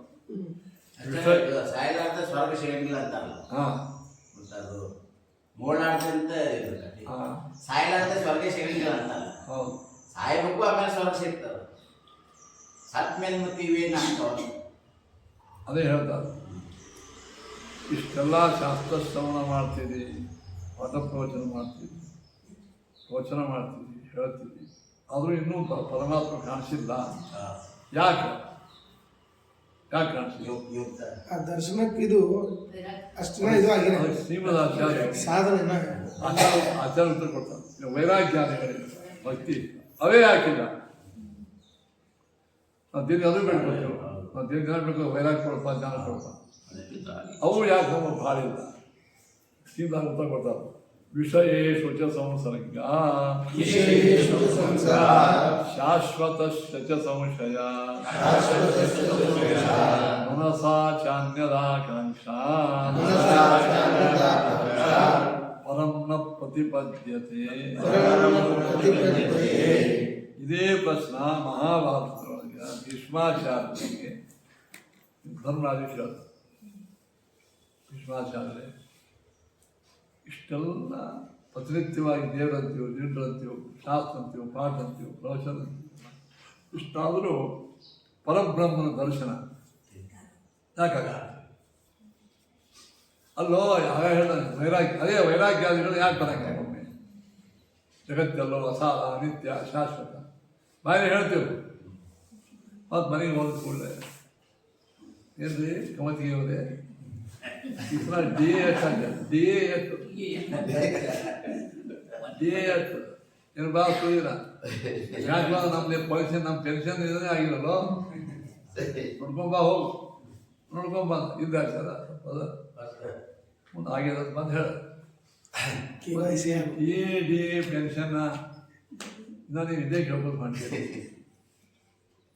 ಸಾಯಲಾರ್ದ ಸ್ವರ್ಗ ಸಿಗಂಗಿಲ್ಲ ಅಂತಾರಲ್ಲ. ಅದು ಮೋಡಾಡ್ದಂತ ಸಾಯಲಾರ್ದ ಸ್ವರ್ಗ ಸಿಗಂಗಿಲ್ಲ ಅಂತಲ್ಲ. ಸಾಯಬೇಕು, ಆಮೇಲೆ ಸ್ವರ್ಗ ಸಿಗ್ತದೆ. ಸತ್ ಮೇಲೆ ಮತ್ತೆ ಇವೇನು ಆಗ್ತಾವ? ಅದೇ ಹೇಳ್ತಾರೆ, ಇಷ್ಟೆಲ್ಲ ಶಾಸ್ತ್ರ ಶ್ರವಣ ಮಾಡ್ತೀವಿ, ಪಾಠ ಪ್ರವಚನ ಮಾಡ್ತೀವಿ, ಪ್ರವಚನ ಮಾಡ್ತೀವಿ, ಹೇಳ್ತೀವಿ, ಆದರೂ ಇನ್ನೂ ಪರಮಾತ್ಮ ಕಾಣಿಸಿಲ್ಲ. ಯಾಕೆ ಕಾಣಿಸಿಲ್ಲ? ಆ ದರ್ಶನಕ್ಕೆ ಇದು ಅಷ್ಟೇ ಇದು ಆಗಿದೆ, ಶ್ರೀಮದ್ ಆಚಾರ್ಯ ಸಾಧನೆ ಆಚಾರ ಉತ್ತರ ಕೊಡ್ತಾರೆ. ವೈರಾಗ್ಯಾದಿಗಳಿಗೆ ಭಕ್ತಿ ಅವೇ ಹಾಕಿಲ್ಲ. ನಾವು ದಿನ ಅದು ಬೇಡ್ಕೊಳ್ತೇವೆ, ನಾವು ದಿನ ಬೇಕು ವೈರಾಗ್ಯ ಕೊಡಪ್ಪ, ಜ್ಞಾನ ಕೊಡಪ್ಪ. ಅವು ಯಾಕೆ ನಮ್ಮ ಭಾಳ ಇಲ್ಲ? ಶ್ರೀಮದ್ ಉತ್ತರ ಕೊಡ್ತಾರೆ, ವಿಷಯೇಷು ಚ ಸಂಸರ್ಗ ಶಾಶ್ವತಶ್ಚ ಸಂಶಯ ಮನಸಾ ಚಾನ್ಯದಾಕಾಂಕ್ಷಾ ಪರಂ ನ ಪ್ರತಿಪದ್ಯತೆ. ಇದೇ ಪ್ರಶ್ನ ಮಹಾಭಾರತದೊಳಗೆ ಭೀಷ್ಮಾಚಾರ್ಯರಿಗೆ ಧರ್ಮರಾಜ ಕೇಳ್ತಾರೆ. ಭೀಷ್ಮಾಚಾರ್ಯ ಇಷ್ಟೆಲ್ಲ ಪ್ರತಿನಿತ್ಯವಾಗಿ ದೇವರಂತೀವೋ, ನೀಡ್ರಂತೀವೋ, ಶಾಸ್ತ್ರ ಅಂತೀವೋ, ಪಾಠ ಅಂತೀವೋ, ಪ್ರವಚನ ಅಂತೀವೋ, ಇಷ್ಟಾದರೂ ಪರಬ್ರಹ್ಮನ ದರ್ಶನ ಯಾಕಾಗ? ಅಲ್ಲೋ ಯಾಗ ಹೇಳ್ತಾನೆ ವೈರಾಗ್ಯ. ಅದೇ ವೈರಾಗ್ಯಾದಿಗಳು ಯಾಕೆ ಬರಂಗೆ? ಒಮ್ಮೆ ಜಗತ್ತೆಲ್ಲೋ ಅಸಾರ, ನಿತ್ಯ, ಶಾಶ್ವತ ಬಾಯಿ ಹೇಳ್ತೇವೆ. ಮತ್ತು ಮನೆಗೆ ಹೋದ ಕೂಡಲೇ ಏನ್ರಿ ಕಮತಿಗೆ ಹೋದೆ ಡಿ ಎಟ್ ಏನು ಭಾಳ ಸುಳಿಲ್ಲ ಯಾಕೆ ನಮ್ದು ಪೆನ್ಷನ್ ನಮ್ಮ ಪೆನ್ಷನ್ ಇದನ್ನೇ ಆಗಿರಲ್ಲ ನೋಡ್ಕೊಂಬ ಹೋಗು ನೋಡ್ಕೊಂಬ ಇದು ಆಗ್ತದ ಮುಂದೆ ಆಗ್ಯದ ಬಂದು ಹೇಳ KYC ಡಿ ಪೆನ್ಷನ್ನ ನಾನು ಇದೇ ಕೇಳ್ಬೋದು ಮಾಡ್ತೀನಿ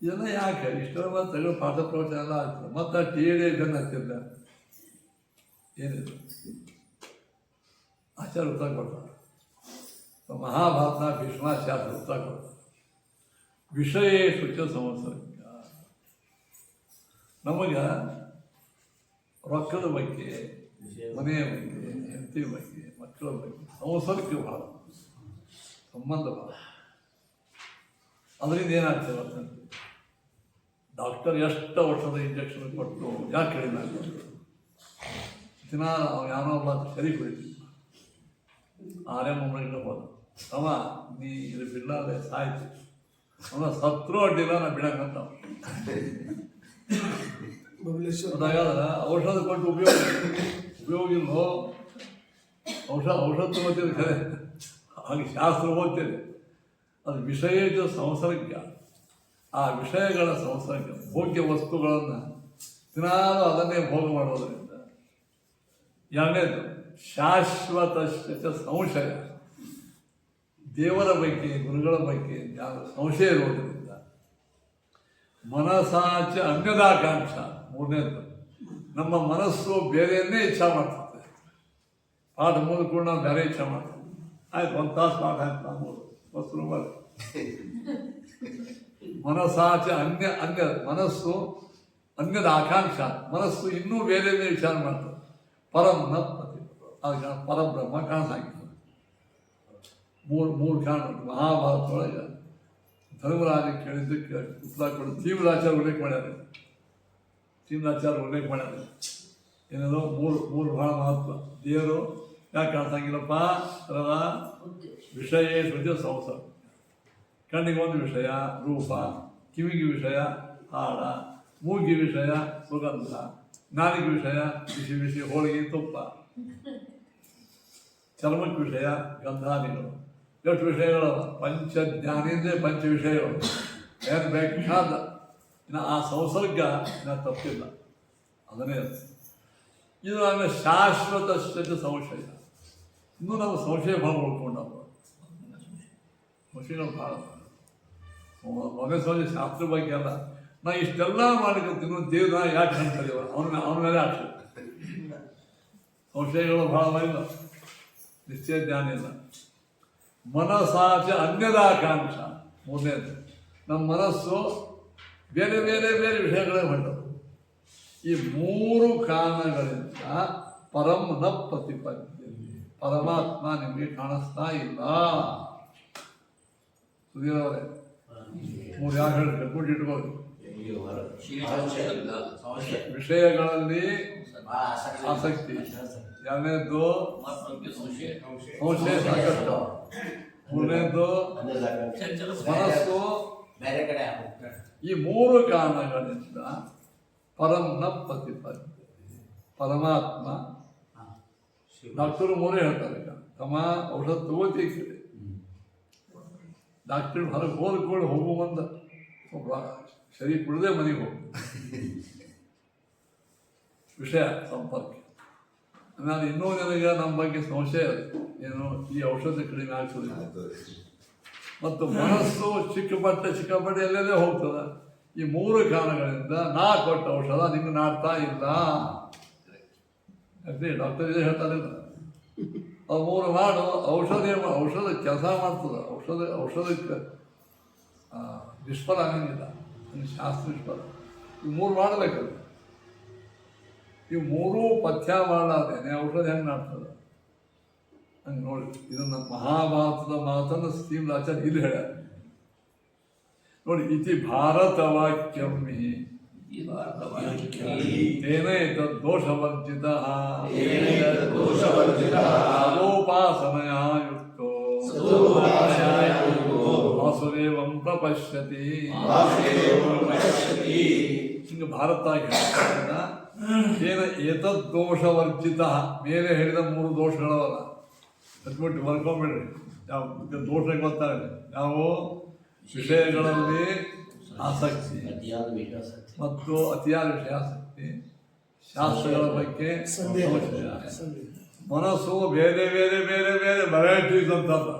ಇದನ್ನ ಯಾಕೆ ಇಷ್ಟರ ಮತ್ತು ತಗೊಳ್ಳೋ ಪಾಠ ಪ್ರವಚನ ಎಲ್ಲ ಆಗ್ತದೆ ಮತ್ತು ಟಿ ಡಿ ಇದನ್ನು ಹತ್ತಿಲ್ಲ ಏನಿದೆ ಆಚಾರ ಉತ್ತರ ಕೊಡ್ತಾರೆ ಮಹಾಭಾರತ ಭೀಷ್ಮಾಚಾರ್ಯ ಉತ್ತರ ಕೊಡ್ತಾರೆ ವಿಷಯೇಷು ಚ ಸಂವತ್ಸರ ನಮಗೆ ರೊಕ್ಕದ ಬಗ್ಗೆ ಮನೆಯ ಬಗ್ಗೆ ಹೆಂಡತಿ ಬಗ್ಗೆ ಮಕ್ಕಳ ಬಗ್ಗೆ ಸಂವತ್ಸರಕ್ಕೆ ಭಾಳ ಸಂಬಂಧ ಭಾಳ ಅದರಿಂದ ಏನಾಗ್ತದೆ ಅಂತಂದ್ರೆ ಡಾಕ್ಟರ್ ಎಷ್ಟು ಔಷಧ ಇಂಜೆಕ್ಷನ್ ಕೊಟ್ಟು ಯಾಕೆ ಕಡಿಮೆ ಆಗ್ತದೆ ದಿನ ಅವ್ನು ಯಾರೋ ಒಬ್ಬ ಸರಿ ಕುಡಿತೀವಿ ಆರ್ಯಮ್ಮನಿಗೆ ಹೋದ ಅವ ನೀ ಇದು ಬಿಡಲಾರೆ ಸಾಯ್ತು ಅವನ ಸತ್ರು ಅಡ್ಡಿಲ್ಲ ನಾ ಬಿಡಕ್ಕಂತ ಅದಾಗಾದ್ರೆ ಔಷಧ ಕೊಟ್ಟು ಉಪಯೋಗ ಇಲ್ಲೋ ಔಷಧ ತಗೋತೀರಿ ಖರೆ ಹಾಗೆ ಶಾಸ್ತ್ರ ಓದ್ತೀರಿ ಅದು ವಿಷಯದ ಸಂಸರ್ಗ ಆ ವಿಷಯಗಳ ಸಂಸರ್ಗ ಭೋಗ್ಯ ವಸ್ತುಗಳನ್ನು ದಿನಾಲು ಅದನ್ನೇ ಭೋಗ ಮಾಡೋದರಿಂದ ಎರಡನೇದು ಶಾಶ್ವತ ಸಂಶಯ ದೇವರ ಬಗ್ಗೆ ಗುರುಗಳ ಬಗ್ಗೆ ಸಂಶಯ ಇರೋದರಿಂದ ಮನಸಾಚ ಅನ್ಯದಾಕಾಂಕ್ಷ ಮೂರನೇದು ನಮ್ಮ ಮನಸ್ಸು ಬೇರೆಯನ್ನೇ ಇಚ್ಛಾ ಮಾಡ್ತದೆ ಪಾಠ ಮುಗಿದ್ಕೊಂಡು ನಾವು ಬೇರೆ ಇಚ್ಛಾ ಮಾಡ್ತೀವಿ ಆಯ್ತು ಒಂದು ತಾಸು ಪಾಠ ಆಯ್ತು ನಾವು ವಸ್ತು ಮನಸಾಚ ಮನಸ್ಸು ಅನ್ಯದ ಆಕಾಂಕ್ಷ ಮನಸ್ಸು ಇನ್ನೂ ಬೇರೆ ವಿಚಾರ ಮಾಡ್ತದೆ ಪರಂ ನ ಅದಕ್ಕೆ ಪರಬ್ರಹ್ಮ ಕಾಣಿಸಾಕಿತ್ತು ಮೂರು ಕಾರಣ ಮಹಾಭಾರತದೊಳಗೆ ಧರ್ಮರಾಜ ಕೇಳಿದ್ದಕ್ಕೆ ಉತ್ತರ ಕೊಡು ತೀವ್ರಾಚಾರ ಉಲ್ಲೇಖ ಮಾಡ್ಯಾರ ಏನದು ಮೂರು ಭಾಳ ಮಹತ್ವ ದೇವರು ಯಾಕೆ ಕಾಣಿಸಂಗಿಲ್ಲಪ್ಪ ಅದರ ವಿಷಯ ಶುದ್ಧ ಸಂಸಾರ ಕಣ್ಣಿಗೆ ಒಂದು ವಿಷಯ ರೂಪ ಕಿವಿಗೆ ವಿಷಯ ಹಾಡ ಮೂಗಿಗೆ ವಿಷಯ ಸುಗಂಧ ನಾಲಿಗೆ ವಿಷಯ ಬಿಸಿ ಬಿಸಿ ಹೋಳಿಗೆ ತುಪ್ಪ ಚರ್ಮಕ್ಕೆ ವಿಷಯ ಗಂಧಾದಿಗಳು ಎಷ್ಟು ವಿಷಯಗಳು ಪಂಚ ಜ್ಞಾನೇಂದ್ರ ಪಂಚ ವಿಷಯಗಳು ಏನು ಬೇಕಾದ ಇನ್ನು ಆ ಸಂಸರ್ಗ ಇನ್ನು ತಪ್ಪಿಲ್ಲ ಅದನ್ನೇ ಇದು ಆಮೇಲೆ ಶಾಶ್ವತ ಸಂಶಯ ಇನ್ನೂ ನಾವು ಸಂಶಯ ಭಾಳ ಉಳ್ಕೊಂಡವು ಸಂಶಯ ಭಾಳ ಮೊದಲೇ ಸಂಶಯ ಶಾಸ್ತ್ರ ಬಗ್ಗೆ ಅಲ್ಲ ನಾ ಇಷ್ಟೆಲ್ಲ ಮಾಡ್ಕೊತೀನಿ ದೇವ್ರ ಯಾಕೆ ಅನ್ಕಲಿವ ಅವನ ಮೇಲೆ ಆಕ್ಷೇಪ ಸಂಶಯಗಳು ಭಾಳ ಇಲ್ಲ ನಿಶ್ಚಯ ಜ್ಞಾನ ಇಲ್ಲ ಮನಸಾಚ ಅನ್ಯದಾಕಾಂಕ್ಷ ಮೂರನೇದು ನಮ್ಮ ಮನಸ್ಸು ಬೇರೆ ಬೇರೆ ಬೇರೆ ವಿಷಯಗಳೇ ಹೊಂಟವು ಈ ಮೂರು ಕಾರಣಗಳಿಂದ ಪರಂ ನ ಪ್ರತಿಪದ್ಯ ಪರಮಾತ್ಮ ನಿಮಗೆ ಕಾಣಿಸ್ತಾ ಇಲ್ಲ ಸುಧೀರವರೇ ಮೂರು ಯಾರು ಹೇಳಿ ಕಟ್ಬಿಟ್ಟಿಟ್ಕೊಳ್ಳಿ ವಿಷಯಗಳಲ್ಲಿ ಆಸಕ್ತಿ ಎರಡನೇದ್ದು ಸಂಶಯ ಸಾಕಷ್ಟು ಮೂರನೇದ್ದು ಮನಸ್ಸು ಈ ಮೂರು ಕಾರಣಗಳಿಂದ ಪರಂ ಪ್ರತಿಪದ್ಯ ಪರಮಾತ್ಮ ಡಾಕ್ಟರು ಮೂರೇ ಹೇಳ್ತಾರೆ ಈಗ ತಮ್ಮ ಔಷಧ ತಗೋತೀವಿ ಡಾಕ್ಟರ್ ಹೊರಗೆ ಹೋದ್ಕೊಂಡು ಹೋಗು ಬಂದ ಒಬ್ಬ ಸರಿ ಕುಡದೆ ಮನೆಗೆ ಹೋಗು ವಿಷಯ ಸಂಪರ್ಕ ನಾನು ಇನ್ನೂ ನನಗೆ ನಮ್ಮ ಬಗ್ಗೆ ಸಂಶಯ ಏನು ಈ ಔಷಧ ಕಡಿಮೆ ಆಗ್ತದೆ ಮತ್ತು ಮನಸ್ಸು ಚಿಕ್ಕಪಟ್ಟೆ ಎಲ್ಲೆಲ್ಲೇ ಹೋಗ್ತದೆ ಈ ಮೂರು ಕಾರಣಗಳಿಂದ ನಾ ಕೊಟ್ಟ ಔಷಧ ನಿಮ್ಗೆ ನಾಡ್ತಾ ಇಲ್ಲ ಅದೇ ಡಾಕ್ಟರ್ ಇದೇ ಹೇಳ್ತಾರಿಲ್ಲ ಅವು ಮೂರು ಮಾಡು ಔಷಧ ಕೆಲಸ ಮಾಡ್ತದೆ ಔಷಧಕ್ಕೆ ನಿಷ್ಫಲ ಆಗಂಗಿಲ್ಲ ಶಾಸ್ತ್ರ ನಿಷ್ಫಲ ಇವು ಮೂರು ಮಾಡಬೇಕಲ್ಲ ಇವು ಮೂರೂ ಪಥ್ಯ ಮಾಡಲಾದೇನೆ ಔಷಧ ಹೆಂಗೆ ಮಾಡ್ತದೆ ಹಂಗೆ ನೋಡಿ ಇದನ್ನು ಮಹಾಭಾರತದ ಮಾತನ್ನು ಶ್ರೀರಾಚಾರ್ಯ ಇಲ್ಲಿ ಹೇಳ್ಯಾರ ನೋಡಿ ಇತಿ ಭಾರತವಾಕ್ಯಂ ತೇನೇ ತದ್ದೋಷವರ್ಜಿತ ಸದೋಪಾಸನಯಾ ಯುಕ್ತೋ ವಾಸುದೇವಂ ಪ್ರಪಶ್ಯತಿ ಹಿಂಗೆ ಭಾರತ ತೇನ ಏತದ್ದೋಷವರ್ಜಿತ ಮೇಲೆ ಹೇಳಿದ ಮೂರು ದೋಷಗಳವಲ್ಲ ಹತ್ಬಿಟ್ಟು ಬರ್ಕೊಂಬಿಡ್ರಿ ಯಾವ ದೋಷ ಗೊತ್ತಾಗಲಿ. ಯಾವ ವಿಷಯಗಳಲ್ಲಿ ಆಸಕ್ತಿ ಅತಿಯಾದ ವಿಶ್ವಾಸ ಮತ್ತು ಅತಿಯಾದ ವಿಷಯಾಸಕ್ತಿ, ಶಾಸ್ತ್ರಗಳ ಬಗ್ಗೆ ಸಂಶಯ, ಮನಸ್ಸು ಬೇರೆ ಬೇರೆ ಬೇರೆ ಬೇರೆ ವೆರೈಟೀಸ್ ಅಂತಲ್ಲ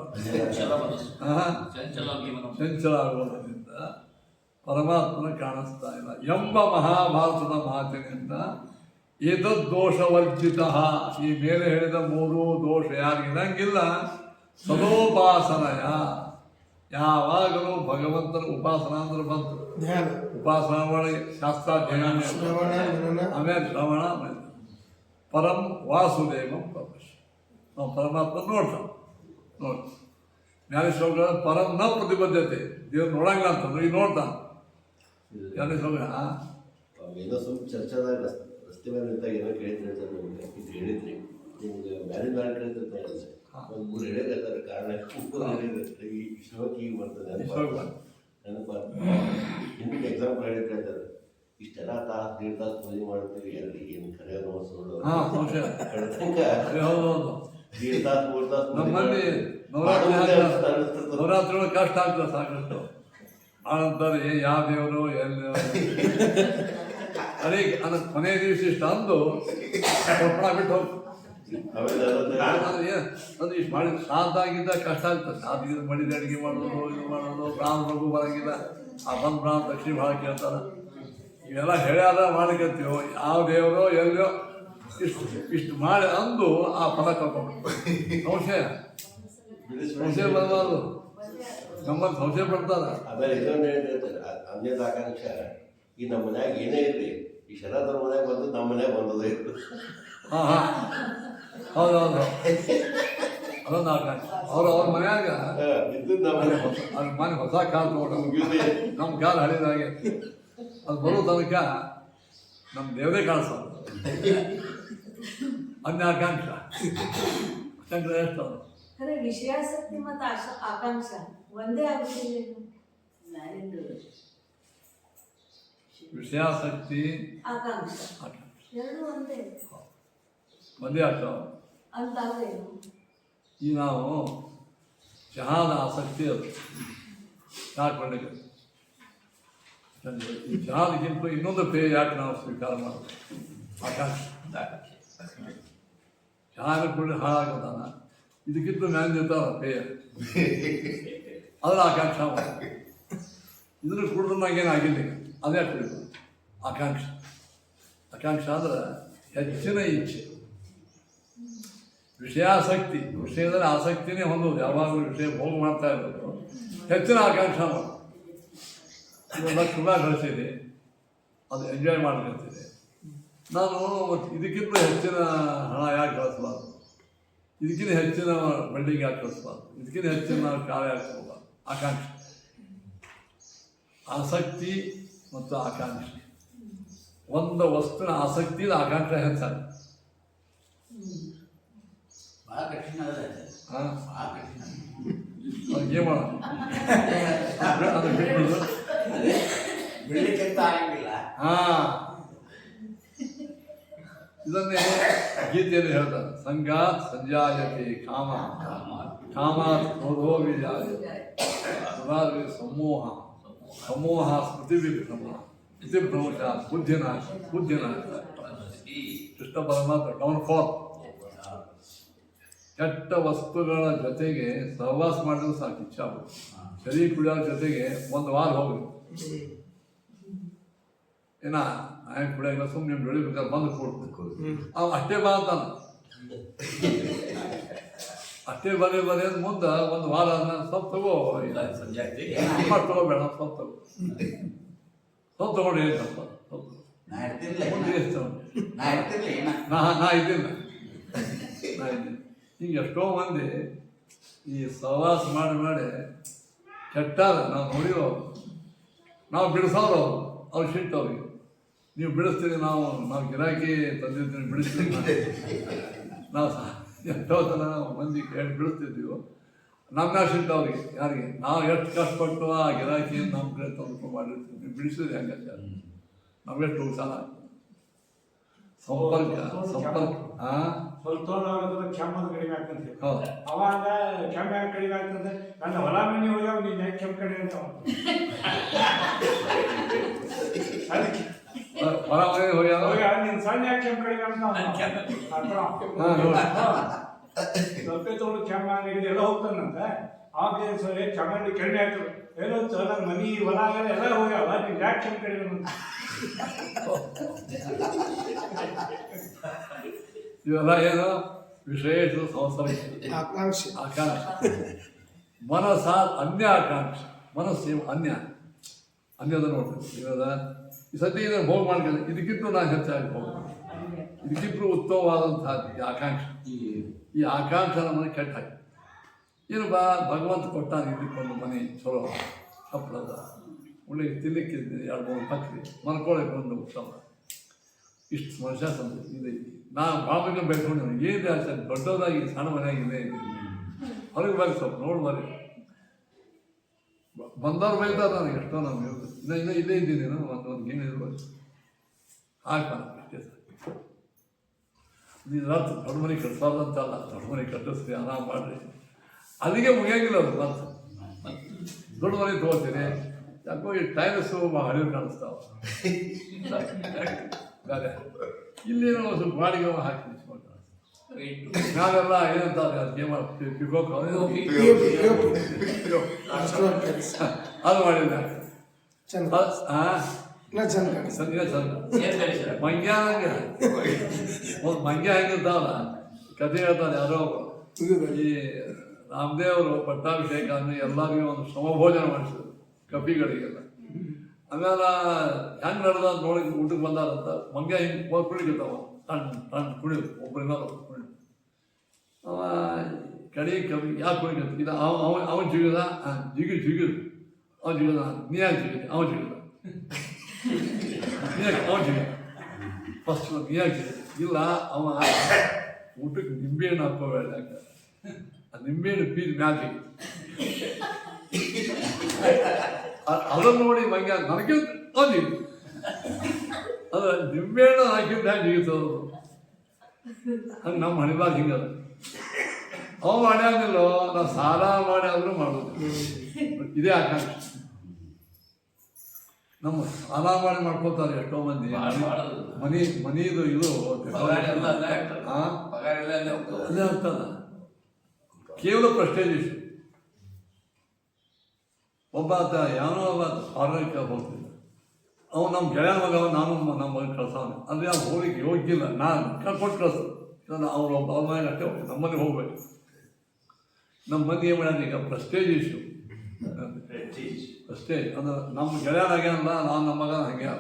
ಚಂಚಲ ಆಗುವುದರಿಂದ ಪರಮಾತ್ಮನ ಕಾಣಿಸ್ತಾ ಇಲ್ಲ ಎಂಬ ಮಹಾಭಾರತದ ಮಾತಿನಿಂದ ಏತದ್ದೋಷವರ್ಜಿತ. ಈ ಮೇಲೆ ಹೇಳಿದ ಮೂರು ದೋಷ ಯಾರಿಗಿರಂಗಿಲ್ಲ. ಸದೋಪಾಸನಯ, ಯಾವಾಗಲೂ ಭಗವಂತನ ಉಪಾಸನ ಅಂದ್ರೆ ಬಂತು. ಧ್ಯಾನ, ಉಪಾಸನ ಮಾಡಿ ಶಾಸ್ತ್ರಾಧ್ಯಯನ, ಶ್ರವಣ, ಮನನ, ಆಮೇಲೆ ಶ್ರವಣ, ಪರಂ ವಾಸುದೇವಂ ಪ್ರಪಶ್ಯ. ನಾವು ಪರಮಾತ್ಮ ನೋಡ್ತಾನೆ ನೋಡಿ ಜ್ಞಾನೇಶ್ವರ ಪರಂ ನ ಪ್ರತಿಬದ್ಧತೆ, ದೇವ್ರು ನೋಡಂಗಿಲ್ಲ ಅಂತಂದ್ರೆ ಈಗ ನೋಡ್ತಾನೆ ಜ್ಞಾನೇಶ್ವರ. ಏನೋ ಸ್ವಲ್ಪ ಚರ್ಚಾದಾಗ ರಸ್ತೆ ಮೇಲೆ ನಿಂತಾಗ ಏನೋ ಕೇಳಿದ್ರೆ ನಿಮ್ಗೆ ಇದು ಹೇಳಿದ್ರಿ ನಿಮ್ಗೆ ಮ್ಯಾರೇಜ್ ಮಾಡಿ ಕೇಳ್ತಿರ್ತಾ ಹೇಳಿದ್ರೆ ಒಂದು ಮೂರು ಹೇಳಿದ್ರೆ ಕಾರಣ ಹೇಳಿದ್ರೆ ಈ ಶ್ಲೋಕ ಈಗ ಬರ್ತದೆ ನೆನಪ. ನಿಮ್ಗೆ ಎಕ್ಸಾಂಪಲ್ ಹೇಳಿ ಕೇಳ್ತಾರೆ ಇಷ್ಟೆಲ್ಲ ತಾಸು ದೀಡ್ ತಾಸು ಪೂಜೆ ಮಾಡ್ತೀವಿ ಎಲ್ಲಿ ಏನು ಕರೆಯೋದು ಸುಳ್ಳು ಕಳ್ತಂಕ ದೀಡ್ ತಾಸು ಮೂರು ತಾಸು ನಮ್ಮಲ್ಲಿ ನವರಾತ್ರಿ ಒಳಗೆ ಕಷ್ಟ ಆಗ್ತದೆ ಸಾಕಷ್ಟು. ಆನಂತರ ಯಾವ ದೇವರು ಎಲ್ಲಿ ಅದೇ ಅದ ಕೊನೆ ದಿವಸ ಇಷ್ಟ ಅಂದು ಕೊಪ್ಪಳ ಬಿಟ್ಟು ಹೋಗ್ತು. ಅದು ಇಷ್ಟು ಮಾಡಿ ಸಾಧಾಗಿದ್ದ ಕಷ್ಟ ಆಗ್ತದೆ. ಸಾಧಿಗಿದ ಮಡಿದ ಅಡುಗೆ ಮಾಡೋದು, ಇದು ಮಾಡೋದು, ಬ್ರಾಹ್ಮಣರಿಗೂ ಬರಂಗಿಲ್ಲ. ಆ ಬಂದು ಬ್ರಾಹ್ಮಣ ದಕ್ಷಿಣ ಭಾಳ ಕೇಳ್ತಾರೆ. ಇವೆಲ್ಲ ಹೇಳ್ಯಾದ ಮಾಡ್ಕತ್ತೀವೋ ಯಾವ ದೇವರೋ ಎಲ್ಲೋ ಇಷ್ಟು ಮಾಡಿ ಅಂದು ಆ ಫಲ ಕಳ್ಕೊಂಡು ಸಂಶಯ ಬರಬಾರ್ದು. ನಮ್ಮಲ್ಲಿ ಸಂಶಯ ಪಡ್ತಾರ. ಆಮೇಲೆ ಇನ್ನೊಂದು ಹೇಳ್ತಾರೆ ಅನ್ಯದ ಆಕಾಂಕ್ಷ. ಈ ನಮ್ಮ ಮನ್ಯಾಗ ಏನೇ ಇರಲಿ ಈ ಶರದ್ರ ಮನ್ಯಾಗ ಬಂದು ನಮ್ಮ ಮನ್ಯಾಗ ಬಂದದ ಇತ್ತು. ಹಾಂ ಹಾಂ ಹೌದೌದು ಅದೊಂದು ಆಕಾಂಕ್ಷ. ಅವ್ರ ಮನ್ಯಾಗ ಇದ್ದು ನಮ್ಮ ಮನೆ ಅದು ಮನೆ ಹೊಸ ಕಾಲು ತಗೊಂಡು ನಮ್ಮ ಕಾಲು ಹಳಿದಾಗೆ ಅದು ಬರೋ ತನಕ ನಮ್ಮ ದೇವರೇ ಕಾಣಿಸೋದು. ಅನ್ಯ ಆಕಾಂಕ್ಷ ಆಕಾಂಕ್ಷ ಎಷ್ಟು ಖರೆ ವಿಷಯಾಸಕ್ತಿ ಮತ್ತು ಆಕಾಂಕ್ಷ ಒಂದೇ ಆಗುತ್ತಿಲ್ಲ. ವಿಷಯಾಸಕ್ತಿ ಆಕಾಂಕ್ಷ ಆಕಾಂಕ್ಷ ಎರಡು ಒಂದೇ ಒಂದೇ ಆಗ್ತಾವ ಅಂತಾವೇನು? ಈ ನಾವು ಚಹಾದ ಆಸಕ್ತಿ ಅದು ಯಾಕೆ ಕೊಂಡಕ್ಕೆ ಈ ಚಹಾದಕ್ಕಿಂತ ಇನ್ನೊಂದು ಪೇಯ ಯಾಕೆ ನಾವು ಸ್ವೀಕಾರ ಮಾಡೋದು? ಆಕಾಂಕ್ಷ. ಚಹಾನ ಕುಡಿ ಹಾಳಾಗದಾನ ಇದಕ್ಕಿಂತ ಮ್ಯಾನ್ ಇರ್ತಾವ ಪೇಯ ಅದ್ರ ಆಕಾಂಕ್ಷ. ಇದನ್ನು ಕುಡಿದ್ರೆ ನಂಗೇನಾಗಿಲ್ಲ ಈಗ ಅದೇ ಕುಡಿದು ಆಕಾಂಕ್ಷ. ಆಕಾಂಕ್ಷ ಅಂದ್ರೆ ಹೆಚ್ಚಿನ ಇಚ್ಛೆ, ವಿಷಯಾಸಕ್ತಿ. ವಿಷಯದಲ್ಲಿ ಆಸಕ್ತಿನೇ ಹೊಂದೋದು, ಯಾವಾಗಲೂ ವಿಷಯ ಭೋಗ ಮಾಡ್ತಾ ಇರೋದು. ಹೆಚ್ಚಿನ ಆಕಾಂಕ್ಷ ಮಾಡೋದು. ಇವಾಗ ಸುಮ್ಮನೆ ಗಳಿಸಿದೆ, ಅದು ಎಂಜಾಯ್ ಮಾಡ್ಕೊಳ್ತಿದೆ. ನಾನು ಇದಕ್ಕಿಂತ ಹೆಚ್ಚಿನ ಹಣ ಯಾಕೆ ಗಳಿಸಬಾರ್ದು, ಇದಕ್ಕಿಂತ ಹೆಚ್ಚಿನ ಬಿಲ್ಡಿಂಗ್ ಯಾಕೆ ಕಳಿಸ್ಬಾರ್ದು, ಇದಕ್ಕಿಂತ ಹೆಚ್ಚಿನ ಕಾರ್ಯ ಯಾಕೆ ಹೋಗಬಾರ್ದು. ಆಕಾಂಕ್ಷೆ, ಆಸಕ್ತಿ ಮತ್ತು ಆಕಾಂಕ್ಷೆ. ಒಂದು ವಸ್ತುವಿನ ಆಸಕ್ತಿ ಆಕಾಂಕ್ಷೆ ಹೆಚ್ಚಾಗುತ್ತೆ. ಭಾಳ ಕಠಿಣ ಅದ ಹಾಂ ಭಾಳ ಕಠಿಣ. ಅದಕ್ಕೆ ಏನು ಮಾಡೋದು? ಅದು ಬಿಟ್ಬಿಡು. ಬಿಡ್ಲಿಕ್ಕೆ ಆಗಂಗಿಲ್ಲ. ಹಾಂ, ಇದನ್ನೇ ಗೀತೆಯಲ್ಲಿ ಹೇಳ್ತಾರೆ. ಸಂಗಾತ್ ಸಂಜಾಯತೆ ಕಾಮ, ಕಾಮಾತ್ ಕ್ರೋಧೋ ವಿಜಾಯತೆ, ಸಮೂಹ, ಸಮೂಹ ಸ್ಮೃತಿ ವಿಭ್ರಮ, ಸ್ಮೃತಿ ಭ್ರಮಶ, ಬುದ್ಧಿನಾಶ, ಬುದ್ಧಿನಾಶ. ಕೃಷ್ಣ ಪರಮಾತ್ಮ ಡೌನ್ಫಾಲ್. ಕೆಟ್ಟ ವಸ್ತುಗಳ ಜೊತೆಗೆ ಸಹವಾಸ ಮಾಡಿದ್ರೆ ಸಾಕು ಇಚ್ಛಾ. ಶರೀರ ಕುಡಿಯೋರ ಜೊತೆಗೆ ಒಂದು ವಾರ ಹೋಗ್ರಿ ಏನ ನಾಯಿ ಕುಡಿಯೋಲ್ಲ, ಸುಮ್ಮನೆ ಬೆಳಿಬೇಕಾದ್ರೆ ಬಂದು ಕೊಡ್ಬೇಕು. ಅವ ಅಷ್ಟೇ ಬಾ ಅಂತಾನ, ಅಷ್ಟೇ ಬರೀ ಮುಂದೆ ಒಂದು ವಾರ ಸ್ವಲ್ಪ ತಗೋ, ಸಂಜೆ ತಗೋಬೇಡ, ಸ್ವಲ್ಪ ತಗೋ, ಸ್ವಲ್ಪ ತಗೊಂಡು ಏನು ಸ್ವಲ್ಪ ಸ್ವಲ್ಪ ನಾ ಇರ್ತಿರ್ಲಿಲ್ಲ ಮುಂದೆ ಎಷ್ಟು ನಾ ಇರ್ತಿರ್ಲಿ ಏನ ನಾ ಇದ್ದಿಲ್ಲ. ಈಗ ಎಷ್ಟೋ ಮಂದಿ ಈ ಸಹವಾಸ ಮಾಡಿ ಕೆಟ್ಟಾರ. ನಾವು ನೋಡಿರೋ, ನಾವು ಬಿಡಿಸೋರು ಅವ್ರು ಸಿಟ್ಟು ಅವ್ರಿಗೆ. ನೀವು ಬಿಡಿಸ್ತೀರಿ, ನಾವು ಗಿರಾಕಿ ತಂದಿರ್ತೀವಿ ಬಿಡಿಸ್ತೀವಿ. ನಾವು ಎಷ್ಟೋ ಜನ ಮಂದಿ ಕೇಳಿ ಬಿಡಿಸ್ತಿದ್ದೀವಿ. ನಮ್ಮ ಸಿಟ್ಟು ಅವ್ರಿಗೆ, ಯಾರಿಗೆ ನಾವು ಎಷ್ಟು ಕಷ್ಟಪಟ್ಟು ಆ ಗಿರಾಕಿ ನಮ್ಮ ಕಡೆ ತಂದುಕೊಂಡು ಮಾಡಿರ್ತೀವಿ. ನೀವು ಬಿಡಿಸಿದ್ರೆ ಹೆಂಗೆ ನಾವೆಷ್ಟು ಉತ್ಸಾಹ. ಸಂಪರ್ಕ ಸ್ವಲ್ಪ ತೋಲಾಗೋದು ಕೆಮ್ಮದು ಕಡಿಮೆ ಆಗ್ತದೆ. ಹೌದು. ಅವಾಗ ಕೆಮ್ಮೆ ಕಡಿಮೆ ಆಗ್ತದೆ. ನನ್ನ ಹೊಲ ಮನೆ ಹೋಗ್ಯಾವ ನೀನು ಯಾಕೆ ಕೆಮ್ಮು ಕಡಿಮೆ ಅಂತ ಅದಕ್ಕೆ ಹೊರ ಮನೆ ಹೋಗ್ಯಾವ ನೀನು ಸಣ್ಣ ಯಾಕೆ ಕೆಮ್ಮು ಕಡಿಮೆ ಅಂತ ಸ್ವಲ್ಪ ತೊಗೊಂಡು ಕೆಮ್ಮ ನೆಗಡಿ ಎಲ್ಲ ಹೋಗ್ತಾನಂತ. ಆವಾಗ ಕೆಮ್ಮಲ್ಲಿ ಕಡಿಮೆ ಆಗ್ತದೆ. ಏನೋ ನನ್ನ ಮನಿ ಹೊಲ ಎಲ್ಲ ಹೋಗ್ಯಾವ ನೀನು ಯಾಕೆ ಕೆಮ್ಮು ಕಡಿಮೆ ಅಂತ. ಇವೆಲ್ಲ ಏನು ವಿಶೇಷ ಸಂಸಾರ ಆಕಾಂಕ್ಷೆ. ಆಕಾಂಕ್ಷೆ ಮನಸ್ಸ ಅನ್ಯ ಆಕಾಂಕ್ಷೆ. ಮನಸ್ಸು ಅನ್ಯದ ನೋಡ್ರಿ ಇವಾಗ ಈ ಸದ್ಯ ಇದನ್ನು ಭೋಗ ಮಾಡ್ಕೊಂಡು ಇದಕ್ಕಿಂತ ನಾನು ಹೆಚ್ಚಾಗಿ ಭೋಗ ಇದಕ್ಕಿಂತಲೂ ಉತ್ತಮವಾದಂತಹ ಈ ಆಕಾಂಕ್ಷೆ. ಈ ಆಕಾಂಕ್ಷೆ ನಮ್ಮನ್ನು ಕೆಟ್ಟ ಹಾಕಿ ಏನು ಭಗವಂತ ಕೊಟ್ಟಾನ ಇದಕ್ಕೊಂದು ಮನೆ ಚಲೋ ಹಪ್ಪಳದ ಒಳ್ಳೆ ತಿನ್ನಲಿಕ್ಕೆ 2-3 ಪಕ್ಕಿ ಮನ್ಕೊಳ್ಳೋಕೆ ಒಂದು ಉತ್ತಮ. ಇಷ್ಟು ಮನುಷ್ಯ ಇದೆ. ನಾನು ಭಾವನೆ ಬೆಳ್ಕೊಂಡು ಏನಿದೆ ಅಷ್ಟೇ ದೊಡ್ಡದಾಗಿ ಸಣ್ಣ ಮನೆಯಾಗಿದೆ ಹೊರಗೆ ಬರ್ರಿ ಸ್ವಲ್ಪ ನೋಡ್ಬಾರಿ. ಬಂದವ್ರು ಬೈತಾರೆ ನನಗೆ ಎಷ್ಟೋ ನಾವು ಇನ್ನು ಇಲ್ಲೇ ಇದ್ದೀನಿ ನಾನು ಒಂದು ಏನಿರ್ಬೋದು ಹಾಕ್ಬಾರ ಅಷ್ಟೇ ಸರ್. ನೀನು ರಾತ್ರಿ ದೊಡ್ಡ ಮನೆ ಕಟ್ಸೋದಂತಲ್ಲ, ದೊಡ್ಡ ಮನೆ ಕಟ್ಟಿಸ್ರಿ ಆರಾಮ್ ಮಾಡಿರಿ ಅಲ್ಲಿಗೆ ಮುಗಿಯಂಗಿಲ್ಲ ಅದು. ಮತ್ತೆ ದೊಡ್ಡ ಮನೆ ತೊಗೋತೀನಿ ಯಾಕೋ ಈ ಟೈಲ್ಸು ಹಳಿವು ಕಾಣಿಸ್ತಾವ ಬೇರೆ ಇಲ್ಲೇನೋ ಸ್ವಲ್ಪ ಬಾಡಿಗೆ ಹಾಕಿ ನಾವೆಲ್ಲ ಏನಂತಾರೆ ಅದಕ್ಕೆ ಮಾಡ್ತೀವಿ ಪಿಕೋಕ್ ಅದು ಮಾಡಿಲ್ಲ ಚಂದ ಮಂಗ್ಯ ಹಂಗೆ ಒಂದು ಮಂಗ್ಯ ಹೆಂಗಿರ್ತಾವಲ್ಲ ಕಥೆ ಹೇಳ್ತಾರೆ ಯಾರೋ ಈ ರಾಮದೇವರು ಪಟ್ಟಾಭಿಷೇಕ ಅಂದರೆ ಎಲ್ಲರಿಗೂ ಒಂದು ಸಮಭೋಜನ ಮಾಡಿಸಿದ್ರು ಕಪಿಗಳಿಗೆಲ್ಲ. ಆಮೇಲೆ ಹೆಂಗೆ ನಡೆದ ನೋಡಿ ಊಟಕ್ಕೆ ಬಂದಾರಂತ ಮಂಗ್ಯ ಹಿಂಗೆ ಕುಳಿಗಿರ್ತಾವ ಟಣ್ ಕುಣಿದು ಒಬ್ಬರಿಂದ ಕುಣಿದು ಅವ ಕಡೆ ಕವಿ ಯಾಕೆ ಕುಣಿಕಂತ ಇದು ಅವನು ಜಿಗಿದ ಜಿಗಿದು ಅವ್ನು ಜಿಗಿದ ನೀ ಯಾಕೆ ಜಿಗಿದ ಅವನು ಜಿಗಿದ ಅವನು ಜಿಗಿದ ಫಸ್ಟ್ ನೀ ಯಾಕೆ ಜಿಗಿದ ಇಲ್ಲ ಅವ ಊಟಕ್ಕೆ ನಿಂಬೆಹಣ್ಣು ಹಾಕೋಬೇಡ ಯಾಕೆ ಆ ನಿಂಬೆಹಣ್ಣು ಪೀಸ್ ಮ್ಯಾಲ ಜಿಗಿದ ಅದನ್ನು ನೋಡಿ ಮಂಗ್ಯ ನನಗೆ ಅದು ಅದು ನಿಂಬೆಹಣ್ಣು ಹಾಕಿದ್ದು ಹ್ಯಾಂಗೆ ಜಿಗಿತದು ಹಂಗೆ ನಮ್ಮ ಹಣಿಬಾಗ ಹಿಂಗದ ಅವ ಮಾಡ್ಯಾಗಿಲ್ಲೋ ನಾವು ಸಾಲ ಮಾಡಿ ಆದರೂ ಮಾಡೋದು ಇದೇ ಆಕಾಂಕ್ಷೆ. ನಮ್ಮ ಸಾಲ ಮಾಡಿ ಮಾಡ್ಕೋತಾರೆ ಎಷ್ಟೋ ಮಂದಿ ಮನಿದು ಇದು ಅದೇ ಆಗ್ತದ ಕೇವಲ ಪ್ರೆಸ್ಟೇಜ್ ಇಶ್ಯೂ. ಒಬ್ಬ ಆತ ಯಾವನೋ ಒಬ್ಬ ಫಾರ್ನರ್ಗೆ ಹೋಗ್ತಿದ್ದ ಅವ್ನು ನಮ್ಮ ಗೆಳೆಯ ಮಗ ನಾನು ನಮ್ಮ ಮಗ ಕಳ್ಸವನೆ ಅಂದರೆ ಅವ್ನು ಹೋಗ್ಲಿಕ್ಕೆ ಯೋಗ್ಯ ಇಲ್ಲ. ನಾನು ಕೊಟ್ಟು ಕಳ್ಸೋದು ಅವ್ರು ಒಬ್ಬ ಅವ್ರ ಮನೆಗೆ ಅಷ್ಟೇ ಹೋಗ್ತೀವಿ. ನಮ್ಮನೆ ಹೋಗ್ಬೇಕು. ನಮ್ಮ ಮಂದಿ ಏನು ಮಾಡ್ಯಾನ ಈಗ ಪ್ರೆಸ್ಟೇಜ್ ಇಶ್ಯೂ. ಪ್ರೆಸ್ಟೇಜ್ ಅಂದ್ರೆ ನಮ್ಮ ಗೆಳೆಯನಾಗ್ಯಾನಲ್ಲ ನಾನು ನಮ್ಮ ಮಗನ ಹಂಗೆ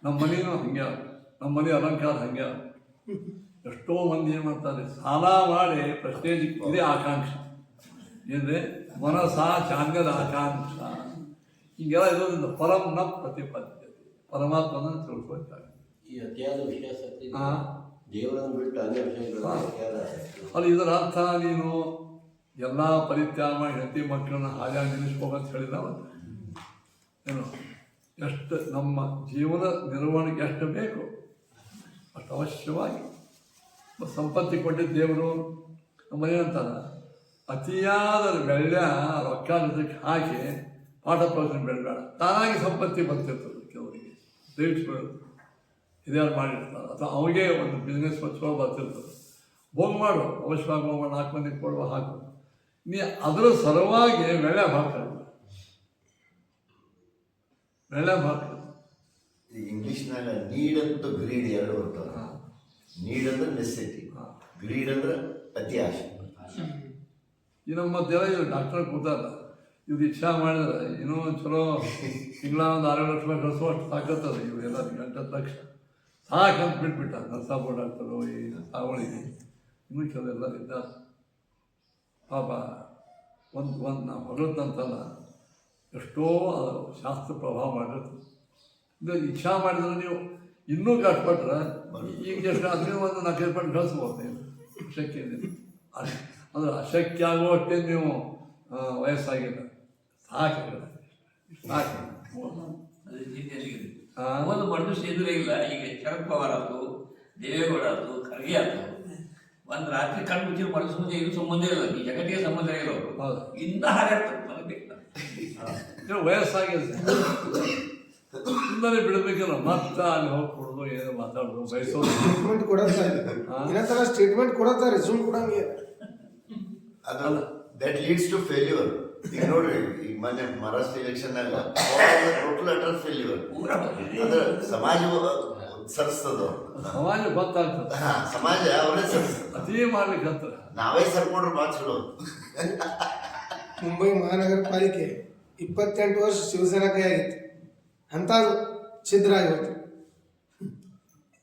ನಮ್ಮ ಮನೇನೂ ಹಂಗೆ ನಮ್ಮ ಮನೆ ಅಲಂಕಾರ ಹಂಗೆ. ಎಷ್ಟೋ ಮಂದಿ ಏನು ಮಾಡ್ತಾರೆ ಸಾಲ ಮಾಡಿ ಪ್ರೆಸ್ಟೇಜ್ ಇದೇ ಆಕಾಂಕ್ಷೆ ಏನ್ರಿ ಮನಸ್ಸ ಚಾಂದ್ಯದ ಆಕಾಂಕ್ಷ ಹೀಗೆಲ್ಲ ಇರೋದ್ರಿಂದ ಪರಮನ ಪ್ರತಿಪಾದ್ಯತೆ ಪರಮಾತ್ಮನ ತಿಳ್ಕೊಳ್ತಾರೆ. ಈ ಅತಿಯಾದ ವಿಷಯಾಸಕ್ತಿ ದೇವರನ್ನು ಬಿಟ್ಟು ಅನ್ಯ ವಿಷಯಗಳು ಅಲ್ಲಿ ಇದರ ಅರ್ಥ ನೀನು ಎಲ್ಲ ಪರಿತ್ಯಾಗ ಮಾಡಿ ಹೆಂಡತಿ ಮಕ್ಕಳನ್ನ ಹಾಯಾಗಿ ನಿಲ್ಲಿಸ್ಬೇಕಂತ ಹೇಳಿದವ ಏನು ಎಷ್ಟು ನಮ್ಮ ಜೀವನ ನಿರ್ವಹಣೆಗೆ ಎಷ್ಟು ಬೇಕು ಅಷ್ಟು ಅವಶ್ಯವಾಗಿ ಸಂಪತ್ತಿ ಕೊಟ್ಟಿದ್ದ ದೇವರು ನಮ್ಮನೇನಂತಾರ ಅತಿಯಾದ ಬೆಳ್ಳ ರೊಕ್ಕ ಜೊತೆಗೆ ಹಾಕಿ ಪಾಠ ಪ್ರವಚನ ಬೆಳಬೇಡ ತಾನಾಗಿ ಸಂಪತ್ತಿ ಬರ್ತಿರ್ತದೆ ಕೆಲವರಿಗೆ ದಯವಿಟ್ಟು ಇದ್ಯಾರು ಮಾಡಿರ್ತಾರೆ ಅಥವಾ ಅವನಿಗೆ ಒಂದು ಬಿಸ್ನೆಸ್ ಚಲೋ ಬರ್ತಿರ್ತದೆ ಭೋಗ ಮಾಡು ಅವಶ್ಯವಾಗಿ ಭೋಗ ಮಾಡಿ 4 ಮಂದಿಗೆ ಕೊಡುವ ಹಾಕು ನೀ ಅದರ ಸಲುವಾಗಿ ಬೆಳೆ ಹಾಕ್ತಾರೆ ಬೆಳೆ ಹಾಕ್ತಾರೆ. ಇಂಗ್ಲೀಷ್ನಾಗ ನೀಡ್ ಮತ್ತು ಗ್ರೀಡ್ ಎರಡು ಬರ್ತವೆ. ನೀಡ್ ಅಂದ್ರೆ ನೆಸೆಸಿಟಿ, ಗ್ರೀಡ್ ಅಂದ್ರೆ ಅತಿ ಆಶೆ. ಈ ನಮ್ಮ ಮಧ್ಯೆಲ್ಲ ಇದು ಡಾಕ್ಟರ್ ಕೂತಾರ ಇವ್ರು ಇಚ್ಛಾ ಮಾಡಿದ್ರೆ ಇನ್ನೂ ಚಲೋ ತಿಂಗಳ ಒಂದು 6 ಲಕ್ಷ ರೂಪಾಯಿ ಕಳಿಸುವಷ್ಟು ಸಾಕತ್ತದ ಇವೆಲ್ಲ 8 ಲಕ್ಷ ಸಾಕಂತ ಬಿಟ್ಬಿಟ್ಟ ನರ್ಸಾಪುರ ಡಾಕ್ಟರು ಈ ಸಾವಳಿಗೆ ಇನ್ನೂ ಕೆಲವು ಎಲ್ಲ ಇದ್ದಾರೆ ಪಾಪ ಒಂದು ನಾವು ಹೊಗಳತ್ತಂತಲ್ಲ ಎಷ್ಟೋ ಶಾಸ್ತ್ರ ಪ್ರಭಾವ ಮಾಡಿರ್ತದೆ. ಇದು ಇಚ್ಛಾ ಮಾಡಿದ್ರೆ ನೀವು ಇನ್ನೂ ಕಷ್ಟಪಟ್ರೆ ಈಗ ಎಷ್ಟು ಅದನ್ನೇ ಒಂದು 4 ರೂಪಾಯಿ ಕಳಿಸ್ಬೋದು ನೀವು ಶಕ್ಯ ಇದೆ ಅಂದ್ರೆ ಅಶಕ್ಯ ಆಗುವಷ್ಟೇ ನೀವು ವಯಸ್ಸಾಗಿಲ್ಲ ಸಾಕು ಒಂದು ಮನುಷ್ಯ ಎದುರೇ ಇಲ್ಲ. ಈಗ ಶರದ್ ಪವಾರ್ ಆಯ್ತು, ದೇವೇಗೌಡ ಆಯ್ತು, ಖರ್ಗೆ ಆಯ್ತು, ಒಂದು ರಾತ್ರಿ ಕಣ್ಣು ಮುಚ್ಚಿನ ಮನಸ್ಸು ಮುಂದೆ ಇದು ಸಂಬಂಧ ಇಲ್ಲ, ಈ ಜಗತ್ತಿಗೆ ಸಂಬಂಧ ಇರೋರು ಹೌದು. ಇಂದ ಹಾರಾಡ್ತಾರೆ ನನಗೆ ಬೇಕು. ವಯಸ್ಸಾಗಿದೆ ಸುಮ್ಮನೆ ಬಿಡಬೇಕಲ್ಲ, ಮತ್ತೆ ಅಲ್ಲಿ ಹೋಗಿ ಕೊಡೋದು ಏನೋ ಮಾತಾಡೋದು ಬಯಸೋದು. ಸ್ಟೇಟ್ಮೆಂಟ್ ಕೊಡತ್ತಾರೆ ಇನ್ನೊಂದ್ಸಲ ಸ್ಟೇಟ್ಮೆಂಟ್ ಕೊಡತ್ತಾರೆ, ಸುಮ್ ಕೊಡಂಗೆ. ಅದು ದಟ್ ಲೀಡ್ಸ್ ಟು ಫೇಲ್ಯೂರ್. ಈಗ ನೋಡ್ರಿ, ಈಗ ಮೊನ್ನೆ Maharashtra election total utter failure. ಅಂದ್ರೆ ಸಮಾಜ ಸರಿಸ್ತದ, ಸಮಾಜ ಗೊತ್ತಾಗ್ತದೆ, ಸಮಾಜ ಅವರೇ ಸರಿಸ್ತದ. ಅದೇ ಮಾಡ್ಲಿಕ್ಕೆ ಹತ್ರ ನಾವೇ ಸರ್ಕೊಂಡ್ರೆ ಭಾಳ ಚಲೋ. ಮುಂಬೈ ಮಹಾನಗರ ಪಾಲಿಕೆ 28 ವರ್ಷ ಶಿವಸೇನಾ ಕೈ ಆಗಿತ್ತು, ಅಂಥದ್ದು ಛಿದ್ರ ಆಗಿತ್ತು,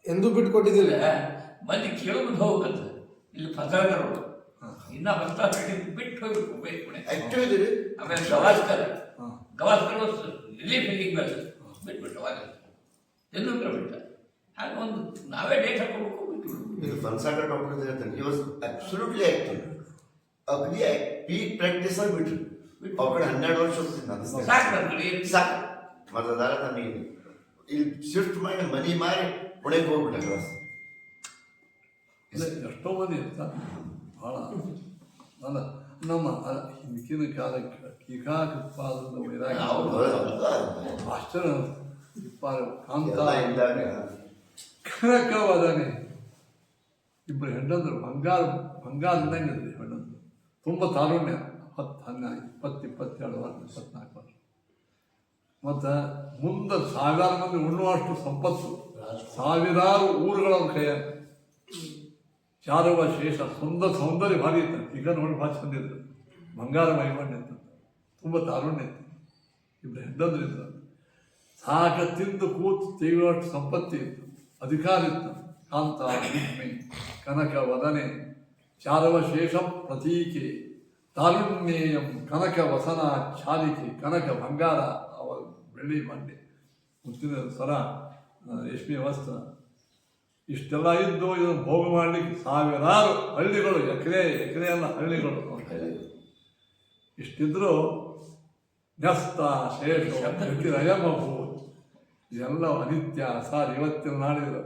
ಎಂದೂ ಬಿಟ್ಕೊಟ್ಟಿದ್ದಿಲ್ಲ. ಮಂದಿ ಕೇಳೋದು ಹೋಗಂತ ಇಲ್ಲಿ ಫಸಾಗರು ಇನ್ನ ಫಸ್ತಾ ಬಿಟ್ಟು ಹೋಗ್ಬೇಕು. ಆಕ್ಟಿವ್ ಇದೀರಿ. ಆಮೇಲೆ ಗವಾಸ್ಕರ್ ರಿಲೀಫ್ ಫೀಲಿಂಗ್ ಬಿಟ್ಬಿಟ್ಟು ಅವಾಗ ತೆಂದೂಲ್ಕರ್ ಬಿಟ್ಟ. ಹಾಗೆ ಒಂದು ನಾವೇ ಡೇಟ್ ಹಾಕೋಬೇಕು ಬಿಟ್ಟು. ಇದು ಫನ್ಸಾಗರ್ ಡಾಕ್ಟರ್ ಹೇಳ್ತಾರೆ, ಹಿ ವಾಸ್ ಅಬ್ಸಲ್ಯೂಟ್ಲಿ ಆಕ್ಟಿವ್. ಅಗ್ನಿ ಪೀಕ್ ಪ್ರಾಕ್ಟೀಸ್ ಅಲ್ಲಿ ಬಿಟ್ರು. ಅವ್ರ ಕಡೆ 12 ವರ್ಷ ಹೋಗ್ತೀನಿ ನಾನು. ಸಾಕು ನನ್ನ ಕಡೆ ಸಾಕು ಮತ್ತದಾರ ನನಗೆ ಇಲ್ಲಿ ಶಿಫ್ಟ್ ಮಾಡಿ ಮನಿ ಮಾರಿ ಪುಣೆಗೆ ಹೋಗ್ಬಿಟ್ಟೆ ಕ್ಲಾಸ್. ಎಷ್ಟೋ ಮಂದಿ ಇರ್ತಾರೆ ಭಾಳ. ಅಲ್ಲ ನಮ್ಮ ಹಿಂದಿನ ಕಾಲಕ್ಕೆ ಟೀಕಾಕೃತ್ಪಾದದ ವೈರಾಗ್ಯ ಆಶ್ಚರ್ಯ ಕಾಂತ ಕನಕವದನೆ. ಇಬ್ಬರು ಹೆಣ್ಣಂದ್ರು ಬಂಗಾರ ಇದ್ದಂಗಿದ್ರಿ ಹೆಣ್ಣಂದ್ರು. ತುಂಬ ತಾರುಣ್ಯ, 10, 11, 20, 22 ವರ್ಷ, 24 ವರ್ಷ. ಮತ್ತು ಮುಂದೆ ಸಾವಿರಾರು ಮಂದಿ ಉಣ್ಣುವಷ್ಟು ಸಂಪತ್ತು, ಸಾವಿರಾರು ಊರುಗಳ ಕೈಯ ಚಾರವ ಶೇಷ ಸೌಂದರ್ಯ ಭಾರಿ ಇತ್ತು. ಈಗ ನೋಡಿ ಭಾಳ ಚಂದ ಇತ್ತು, ಬಂಗಾರ ಮೈಮಣ್ಣ ಇತ್ತು, ತುಂಬ ತಾರುಣ್ಯ ಇತ್ತು. ಇಬ್ಬರು ಹೆಣ್ಣಂದ್ರು ಇದ್ರು. ಸಾಕ ತಿಂದು ಕೂತು ತೆಗೆಯುವಷ್ಟು ಸಂಪತ್ತಿ ಇತ್ತು, ಅಧಿಕಾರ ಇತ್ತು. ಕಾಂತ ಲಕ್ಷ್ಮಿ ಕನಕ ವದನೆ ಚಾರವ ಶೇಷ ಪ್ರತೀಕೆ ತಾರುಣ್ಯೇಯಂ ಕನಕ ವಸನ ಚಾಲಿಕೆ. ಕನಕ ಬಂಗಾರ, ಅವ ಬೆಳ್ಳಿ ಬಂಡೆ, ಮುತ್ತಿನ ಸರ, ರೇಷ್ಮೆ ವಸ್ತ್ರ, ಇಷ್ಟೆಲ್ಲ ಇದ್ದು ಇದನ್ನು ಭೋಗ ಮಾಡಲಿಕ್ಕೆ ಸಾವಿರಾರು ಹಳ್ಳಿಗಳು, ಎಕರೆ ಎಲ್ಲ ಹಳ್ಳಿಗಳು ಅವ್ರ ಕೈಯಲ್ಲಿ ಇಷ್ಟಿದ್ರು. ನ್ಯಸ್ತ ಶೇಷ ರಯಮಭೂ, ಇದೆಲ್ಲ ಅನಿತ್ಯ ಸಾರ್. ಇವತ್ತಿನ ನಾಡಿದ್ರು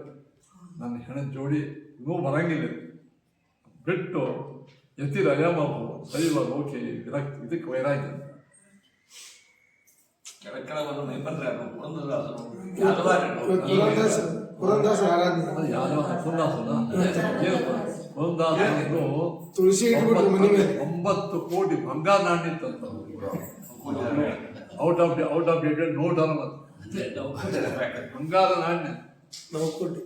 ನನ್ನ ಹೆಣದ ಜೋಡಿ ಇನ್ನೂ ಬರಂಗಿಲ್ಲ ಬಿಟ್ಟು ಯತಿರಯಮಭೂ ಶೈವ ಲೋಕೆ ವಿರಕ್ತಿ. ಇದಕ್ಕೆ ವೈರಾಗ್ಯ. ಕೆಳಕೆಳವನ್ನು ನೈಪಂದ್ರೆ ಪುರಂದಾಸರ ಆರಾಧನೆ, ಅದು ಯಾರೋ ಪುರಂದಾಸನ ಏನು ಪುರಂದಾಸನಿಗೂ ತುಳಸಿ ಇಟ್ಬಿಟ್ರು ಮನೆ ಮೇಲೆ. 9 ಕೋಟಿ ಬಂಗಾರ ನಾಣ್ಯಿತ್ತಂತ. ಔಟ್ ಆಫ್ ಡೇಟೆಡ್ ನೋಟ್ ಅಲ್ಲ, ಬಂಗಾರ ನಾಣ್ಯ ನಾವು ಕೊಟ್ಟು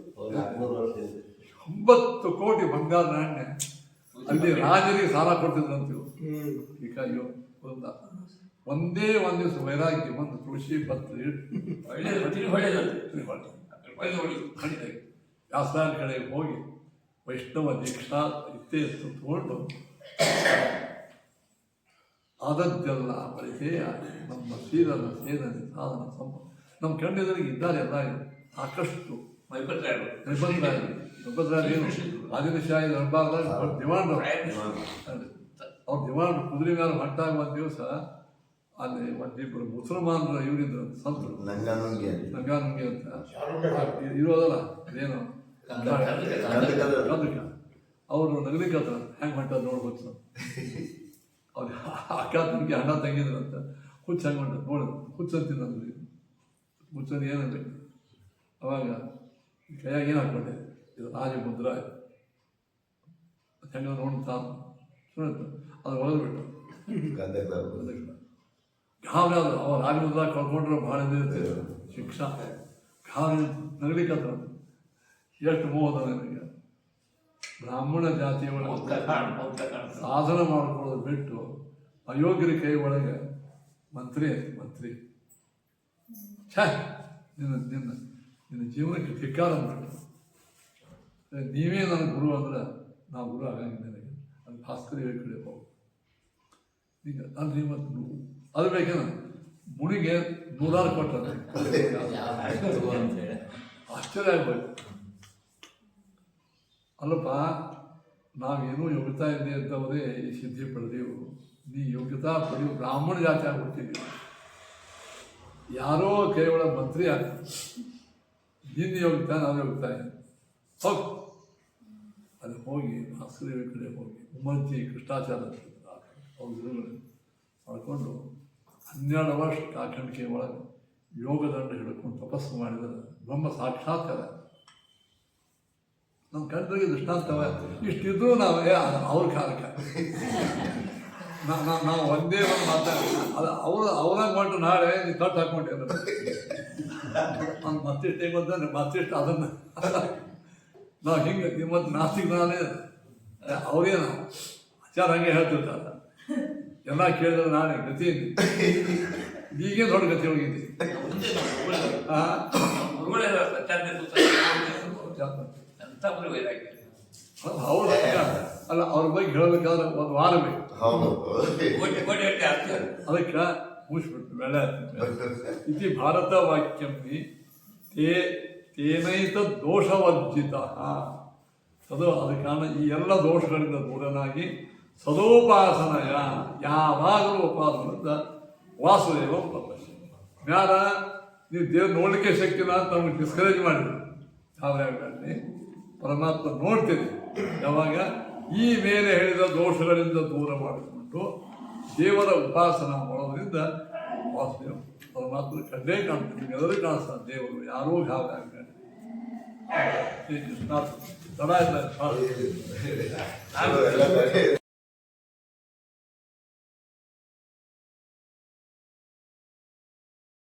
9 ಕೋಟಿ ಬಂಗಾರ ನಾಣ್ಯ. ಅಲ್ಲಿ ರಾಜರಿಗೆ ಸಾಲ ಕೊಡ್ತಿದ್ರಂತೀವಿ. ಈಗ ಅಯ್ಯೋ ಒಂದೇ ಒಂದು ದಿವಸ ವೈರಾಗ್ಯ ಒಂದು ತುಳಸಿ ಪತ್ರ ವ್ಯಾಸರಾಜ ಕಡೆಗೆ ಹೋಗಿ ವೈಷ್ಣವ ದೀಕ್ಷಾ ಇತ್ಯಸ್ತು ತಗೊಂಡು ಆದದ್ದೆಲ್ಲ ಬಳಕೆ ನಮ್ಮ ಶೀಲನ ಸೇನನೆ ಸಾಧನ ನಮ್ಮ ಕಣ್ಣೆದುರಿಗೆ ಇದ್ದಾರೆ. ಎಲ್ಲ ಸಾಕಷ್ಟು ನಿರ್ಬಂಧರಾಯರು ಏನು ರಾಜನಶಾಹಿ ದರ್ಬಾರ್ದಾಗ ದಿವಾಣರು, ಅವ್ರ ದಿವಾಣರು ಕುದುರೆ ಮೇಲೆ ಹೊಟ್ಟಾಗ ಒಂದು ದಿವಸ ಅಲ್ಲಿ ಒಂದಿಬ್ಬರು ಮುಸಲ್ಮಾನರ ಇವರಿದ್ರು ಸಂತರು, ನಂಗಾನುಂಗಿ ಅಂತ ಇರೋದಲ್ಲ ಅದೇನು ಕಂದಕ. ಅವರು ನಗಲಿಕ್ಕತ್ರ ಹೆಂಗೆ ಹೊಂಟದ್ ನೋಡ್ಬೋದು. ಅವ್ರು ಅಕ್ಕ ತಂಗಿ ಅಣ್ಣ ತಂಗಿದ್ರಂತ ಹುಚ್ಚ ಹಂಗೆ ಹೊಂಟ ನೋಡಿದ್ರು. ಹುಚ್ಚಂತಿದ್ದಂದ್ರೆ ಹುಚ್ಚಂದು ಏನಬೇಕು. ಅವಾಗ ಕೈಯಾಗ ಏನು ಹಾಕ್ಕೊಂಡೆ, ಇದು ರಾಜ ಮುದ್ರಾ ಹೆಂಗ ನೋಡ್ತಾ ಸುಳಿತು. ಅದು ಹೊಡೆದ್ಬಿಟ್ಟು ಗಾಬರಿ ಆದ್ರು. ಅವ್ರು ರಾಜ ಮುದ್ರಾ ಕಳ್ಕೊಂಡ್ರೆ ಭಾಳ ಇರ್ತೀವಿ ಶಿಕ್ಷಾ. ಗಾಬರಿ ನಗಲಿಕ್ಕತ್ರ ಎಷ್ಟು ಮೋಹದ ನನಗೆ. ಬ್ರಾಹ್ಮಣ ಜಾತಿಯ ಒಳಗೆ ಸಾಧನ ಮಾಡ್ಕೊಳ್ಳೋದು ಬಿಟ್ಟು ಅಯೋಗ್ಯರ ಕೈ ಒಳಗೆ ಮಂತ್ರಿ ಛೇ ನಿನ್ನ ಜೀವನಕ್ಕೆ ಧಿಕ್ಕಾರ ಅಂದ್ಬಿಟ್ಟು. ನೀವೇ ನನ್ನ ಗುರು ಅಂದ್ರೆ ನಾವು ಗುರು ಆಗಂಗಿಲ್ಲ ನನಗೆ. ಅದು ಭಾಸ್ಕರಿ ಕಡೆ ಹೋಗು ಈಗ ಅಂದ್ರೆ ಇವತ್ತು ಅದು ಬೇಕೇನ ಮುನಿಗೆ 100 ಕೊಟ್ಟರೆ ಆಶ್ಚರ್ಯ ಆಗ್ಬೇಕು. ಅಲ್ಲಪ್ಪ, ನಾವೇನೂ ಯೋಗ್ಯತಾ ಇದೆ ಅಂತವರೇ ಈ ಸಿದ್ಧಿ ಪಡೆದೆವು. ನೀ ಯೋಗ್ಯತಾ ಪಡೆಯುವ ಬ್ರಾಹ್ಮಣ ಜಾತಿ ಆಗ್ಬಿಡ್ತೀವಿ. ಯಾರೋ ಕೈ ಒಳಗೆ ಮಂತ್ರಿ ಆಗ್ತೀವಿ. ನೀನು ಯೋಗ್ತಾ ನಾನು ಯೋಗ್ತಾ ಹೋಗಿ ಅಲ್ಲಿ ಹೋಗಿ ಆಸ್ಕರೇವಿ ಕಡೆ ಹೋಗಿ ಉಮ್ಮಂತಿ ಕೃಷ್ಣಾಚಾರ್ಯ ಅವ್ರ ಗುರುಗಳು ಮಾಡ್ಕೊಂಡು 12 ವರ್ಷ ಕಾಕಣಿಕೆ ಒಳಗೆ ಯೋಗದಂಡ ಹಿಡ್ಕೊಂಡು ತಪಸ್ಸು ಮಾಡಿದರೆ ಬ್ರಹ್ಮ ಸಾಕ್ಷಾತ್ಕಾರ ನಮ್ಮ ಕಣ್ಣಿಗೆ ದೃಷ್ಟಾಂತವ ಇಷ್ಟಿದ್ರೂ ನಾವು ಅವ್ರ ಕಾಲಕ್ಕೆ ನಾವು ಒಂದೇ ಒಂದು ಮಾತಾಡಿ ಅದು ಅವ್ರಾಗ ಮಾಡಿಟ್ಟು ನಾಳೆ ನೀವು ಕಟ್ಟು ಹಾಕ್ಕೊಂಡೆ ಮತ್ತಿಷ್ಟು ಹೆಂಗೆ ಗೊತ್ತಂದ್ರೆ ಮತ್ತಿಷ್ಟು ಅದನ್ನು ನಾವು ಹಿಂಗೆ ನಿಮ್ಮತ್ತು ನಾಸ್ತಿಕ ನಾನೇ ಅವ್ರೇನು ಆಚಾರ ಹಂಗೆ ಹೇಳ್ತಿರ್ತಾರೆ ಎಲ್ಲ ಕೇಳಿದ್ರೆ ನಾನೇ ಗತಿ ಈಗೇ ದೊಡ್ಡ ಗತಿ ಹೋಗಿದ್ದೆ ಅವ್ರು ಅಲ್ಲ ಅವ್ರ ಬಗ್ಗೆ ಹೇಳಬೇಕಾದ್ರೆ ಒಂದು ವಾರ ಬೇಕು ಅದಕ್ಕೆ ಮುಗಿಸ್ಬಿಟ್ಟು ಬೆಳೆ ಇತಿ ಭಾರತ ವಾಕ್ಯಂ ತೇನೈತ ದೋಷವರ್ಜಿತ ಸದೋ ಅದಕ್ಕೆ ಕಾರಣ ಈ ಎಲ್ಲ ದೋಷಗಳಿಂದ ದೂರನಾಗಿ ಸದೋಪಾಸನಯ ಯಾವಾಗಲೂ ಉಪಾಸನದ ವಾಸುದೇವ ಪ್ರಪಂಚ ಮ್ಯಾಲ ನೀವು ದೇವ್ರು ನೋಡಲಿಕ್ಕೆ ಶಕ್ತಿನ ಅಂತ ನಮಗೆ ಡಿಸ್ಕರೇಜ್ ಮಾಡಿದ್ರು ಯಾವ್ಯಾವಲ್ಲಿ ಪರಮಾತ್ಮ ನೋಡ್ತೀರಿ ಯಾವಾಗ ಈ ಮೇಲೆ ಹೇಳಿದ ದೋಷಗಳಿಂದ ದೂರ ಮಾಡಿಕೊಂಡು ದೇವರ ಉಪಾಸನ ಮಾಡೋದ್ರಿಂದ ವಾಸುದೇವ ಪರಮಾತ್ಮ ಕಂಡೇ ಕಾಣ್ತೀವಿ ಎಲ್ಲರೂ ಕಾಣಿಸ್ತಾರೆ ದೇವರು ಯಾರೂ ಗಾಬರಿ ಶ್ರೀ ಕೃಷ್ಣ ತಡ ಇಲ್ಲ